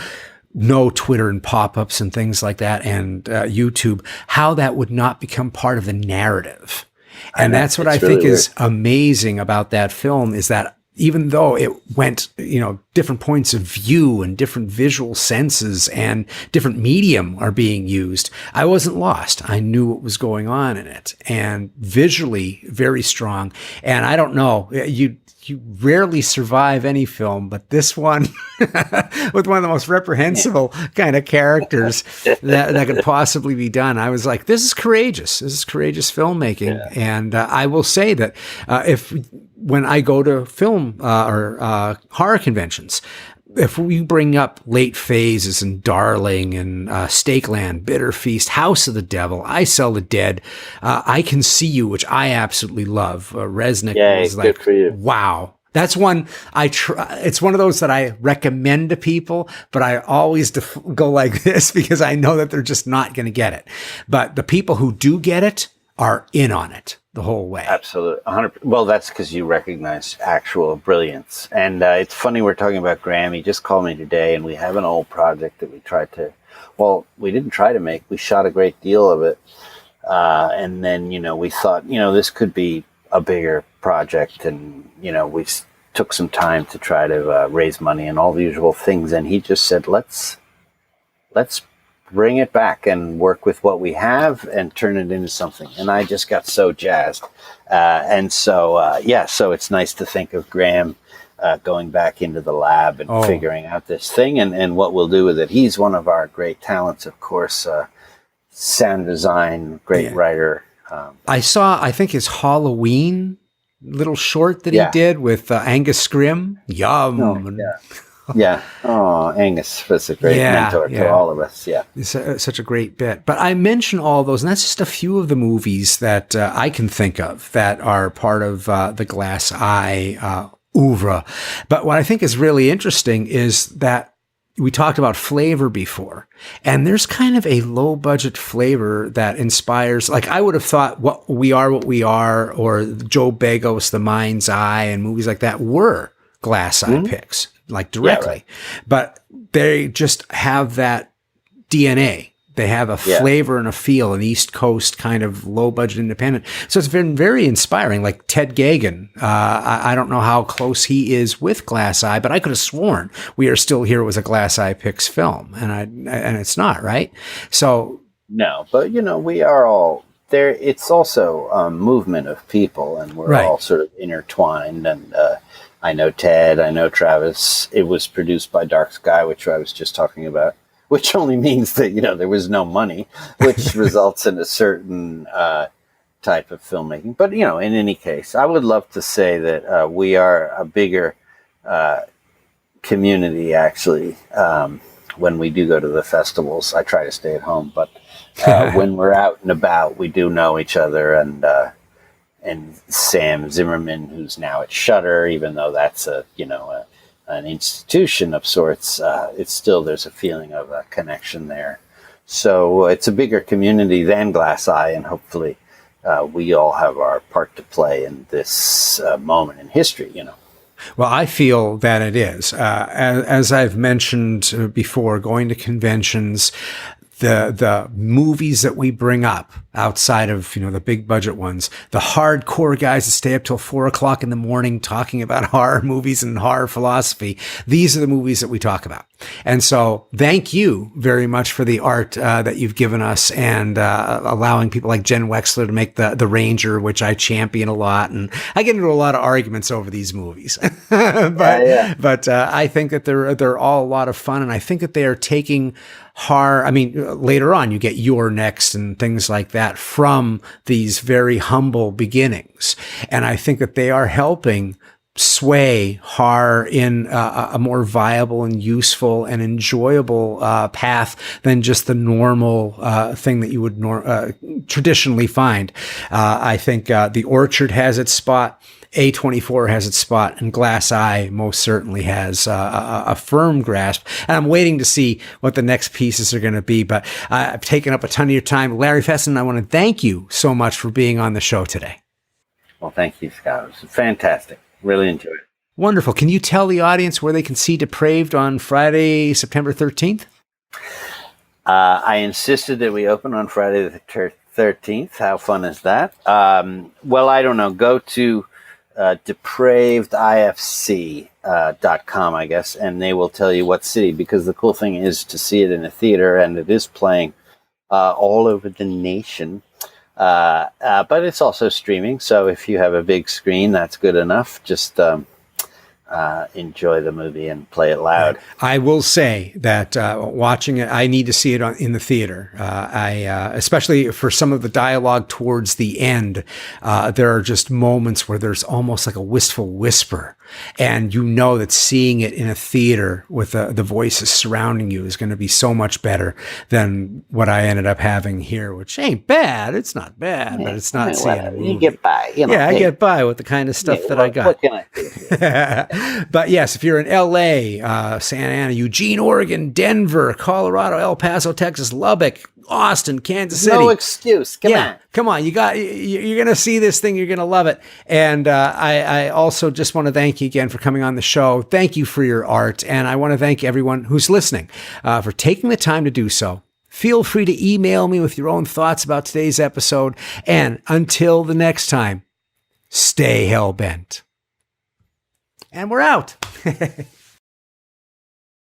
know Twitter and pop-ups and things like that, and YouTube, how that would not become part of the narrative. And that's what I think is amazing about that film, is that even though it went, different points of view and different visual senses and different medium are being used, I wasn't lost. I knew what was going on in it, and visually very strong. And I don't know, you rarely survive any film, but this one with one of the most reprehensible kind of characters that could possibly be done. I was like, this is courageous. This is courageous filmmaking. Yeah. And I will say that when I go to film or horror conventions, if we bring up Late Phases and Darling and Stakeland, Bitter Feast, House of the Devil, I Sell the Dead, I Can See You, which I absolutely love. Resnick was like, good for you. Wow. That's one it's one of those that I recommend to people, but I always go like this because I know that they're just not going to get it. But the people who do get it are in on it the whole way. Absolutely. 100%. Well, that's because you recognize actual brilliance. And it's funny we're talking about Graham. He just called me today, and we have an old project that we didn't try to make. We shot a great deal of it. And then, we thought, this could be a bigger project. And, we took some time to try to raise money and all the usual things. And he just said, let's bring it back and work with what we have and turn it into something. And I just got so jazzed. So it's nice to think of Graham going back into the lab and figuring out this thing and what we'll do with it. He's one of our great talents, of course, sound design, great writer. I think his Halloween little short that he did with Angus Scrim. Yum. Yeah. Oh, Angus was a great mentor to all of us. Yeah. It's such a great bit. But I mention all those, and that's just a few of the movies that I can think of that are part of the Glass Eye oeuvre. But what I think is really interesting is that we talked about flavor before, and there's kind of a low budget flavor that inspires, like I would have thought What We Are, or Joe Begos, The Mind's Eye, and movies like that were Glass Eye picks. Like directly, but they just have that DNA. They have a flavor and a feel, an East Coast kind of low budget independent. So it's been very inspiring. Like Ted Gagan, I don't know how close he is with Glass Eye, but I could have sworn We Are Still Here was a Glass Eye Picks film, and it's not, right? So no, but we are all it's also a movement of people, and we're Right. all sort of intertwined. And I know Ted, I know Travis. It was produced by Dark Sky, which I was just talking about, which only means that, there was no money, which results in a certain type of filmmaking. But, in any case, I would love to say that we are a bigger community, actually. When we do go to the festivals, I try to stay at home, but when we're out and about, we do know each other. And Sam Zimmerman, who's now at Shudder, even though that's an institution of sorts, it's still, there's a feeling of a connection there. So it's a bigger community than Glass Eye, and hopefully we all have our part to play in this moment in history, Well, I feel that it is. As I've mentioned before, going to conventions, the movies that we bring up outside of, the big budget ones, the hardcore guys that stay up till 4:00 in the morning talking about horror movies and horror philosophy. These are the movies that we talk about. And so thank you very much for the art that you've given us, and allowing people like Jen Wexler to make the Ranger, which I champion a lot. And I get into a lot of arguments over these movies, but I think that they're all a lot of fun. And I think that they are taking horror. I mean, later on you get Your Next and things like that from these very humble beginnings. And I think that they are helping sway horror in a more viable and useful and enjoyable path than just the normal thing that you would traditionally find. I think the Orchard has its spot. A24 has its spot, and Glass Eye most certainly has a firm grasp. And I'm waiting to see what the next pieces are going to be. But I've taken up a ton of your time. Larry Fessenden, I want to thank you so much for being on the show today. Well, thank you, Scott. It was fantastic. Really enjoyed it. Wonderful. Can you tell the audience where they can see Depraved on Friday, September 13th? I insisted that we open on Friday the 13th. How fun is that? Well, I don't know. Go to depravedifc.com, I guess, and they will tell you what city, because the cool thing is to see it in a theater, and it is playing all over the nation. But it's also streaming, so if you have a big screen, that's good enough. Just enjoy the movie and play it loud. I will say that watching it, I need to see it in the theater. Especially for some of the dialogue towards the end, there are just moments where there's almost like a wistful whisper, and that seeing it in a theater with the voices surrounding you is going to be so much better than what I ended up having here, which ain't bad. It's not bad, but it's not seeing a movie. You get by. I get by with the kind of stuff that I got. What can I do? But yes, if you're in LA, Santa Ana, Eugene, Oregon, Denver, Colorado, El Paso, Texas, Lubbock, Austin, Kansas City. No excuse. Come on. You're going to see this thing. You're going to love it. And I also just want to thank you again for coming on the show. Thank you for your art. And I want to thank everyone who's listening for taking the time to do so. Feel free to email me with your own thoughts about today's episode. And until the next time, stay hell-bent. And we're out.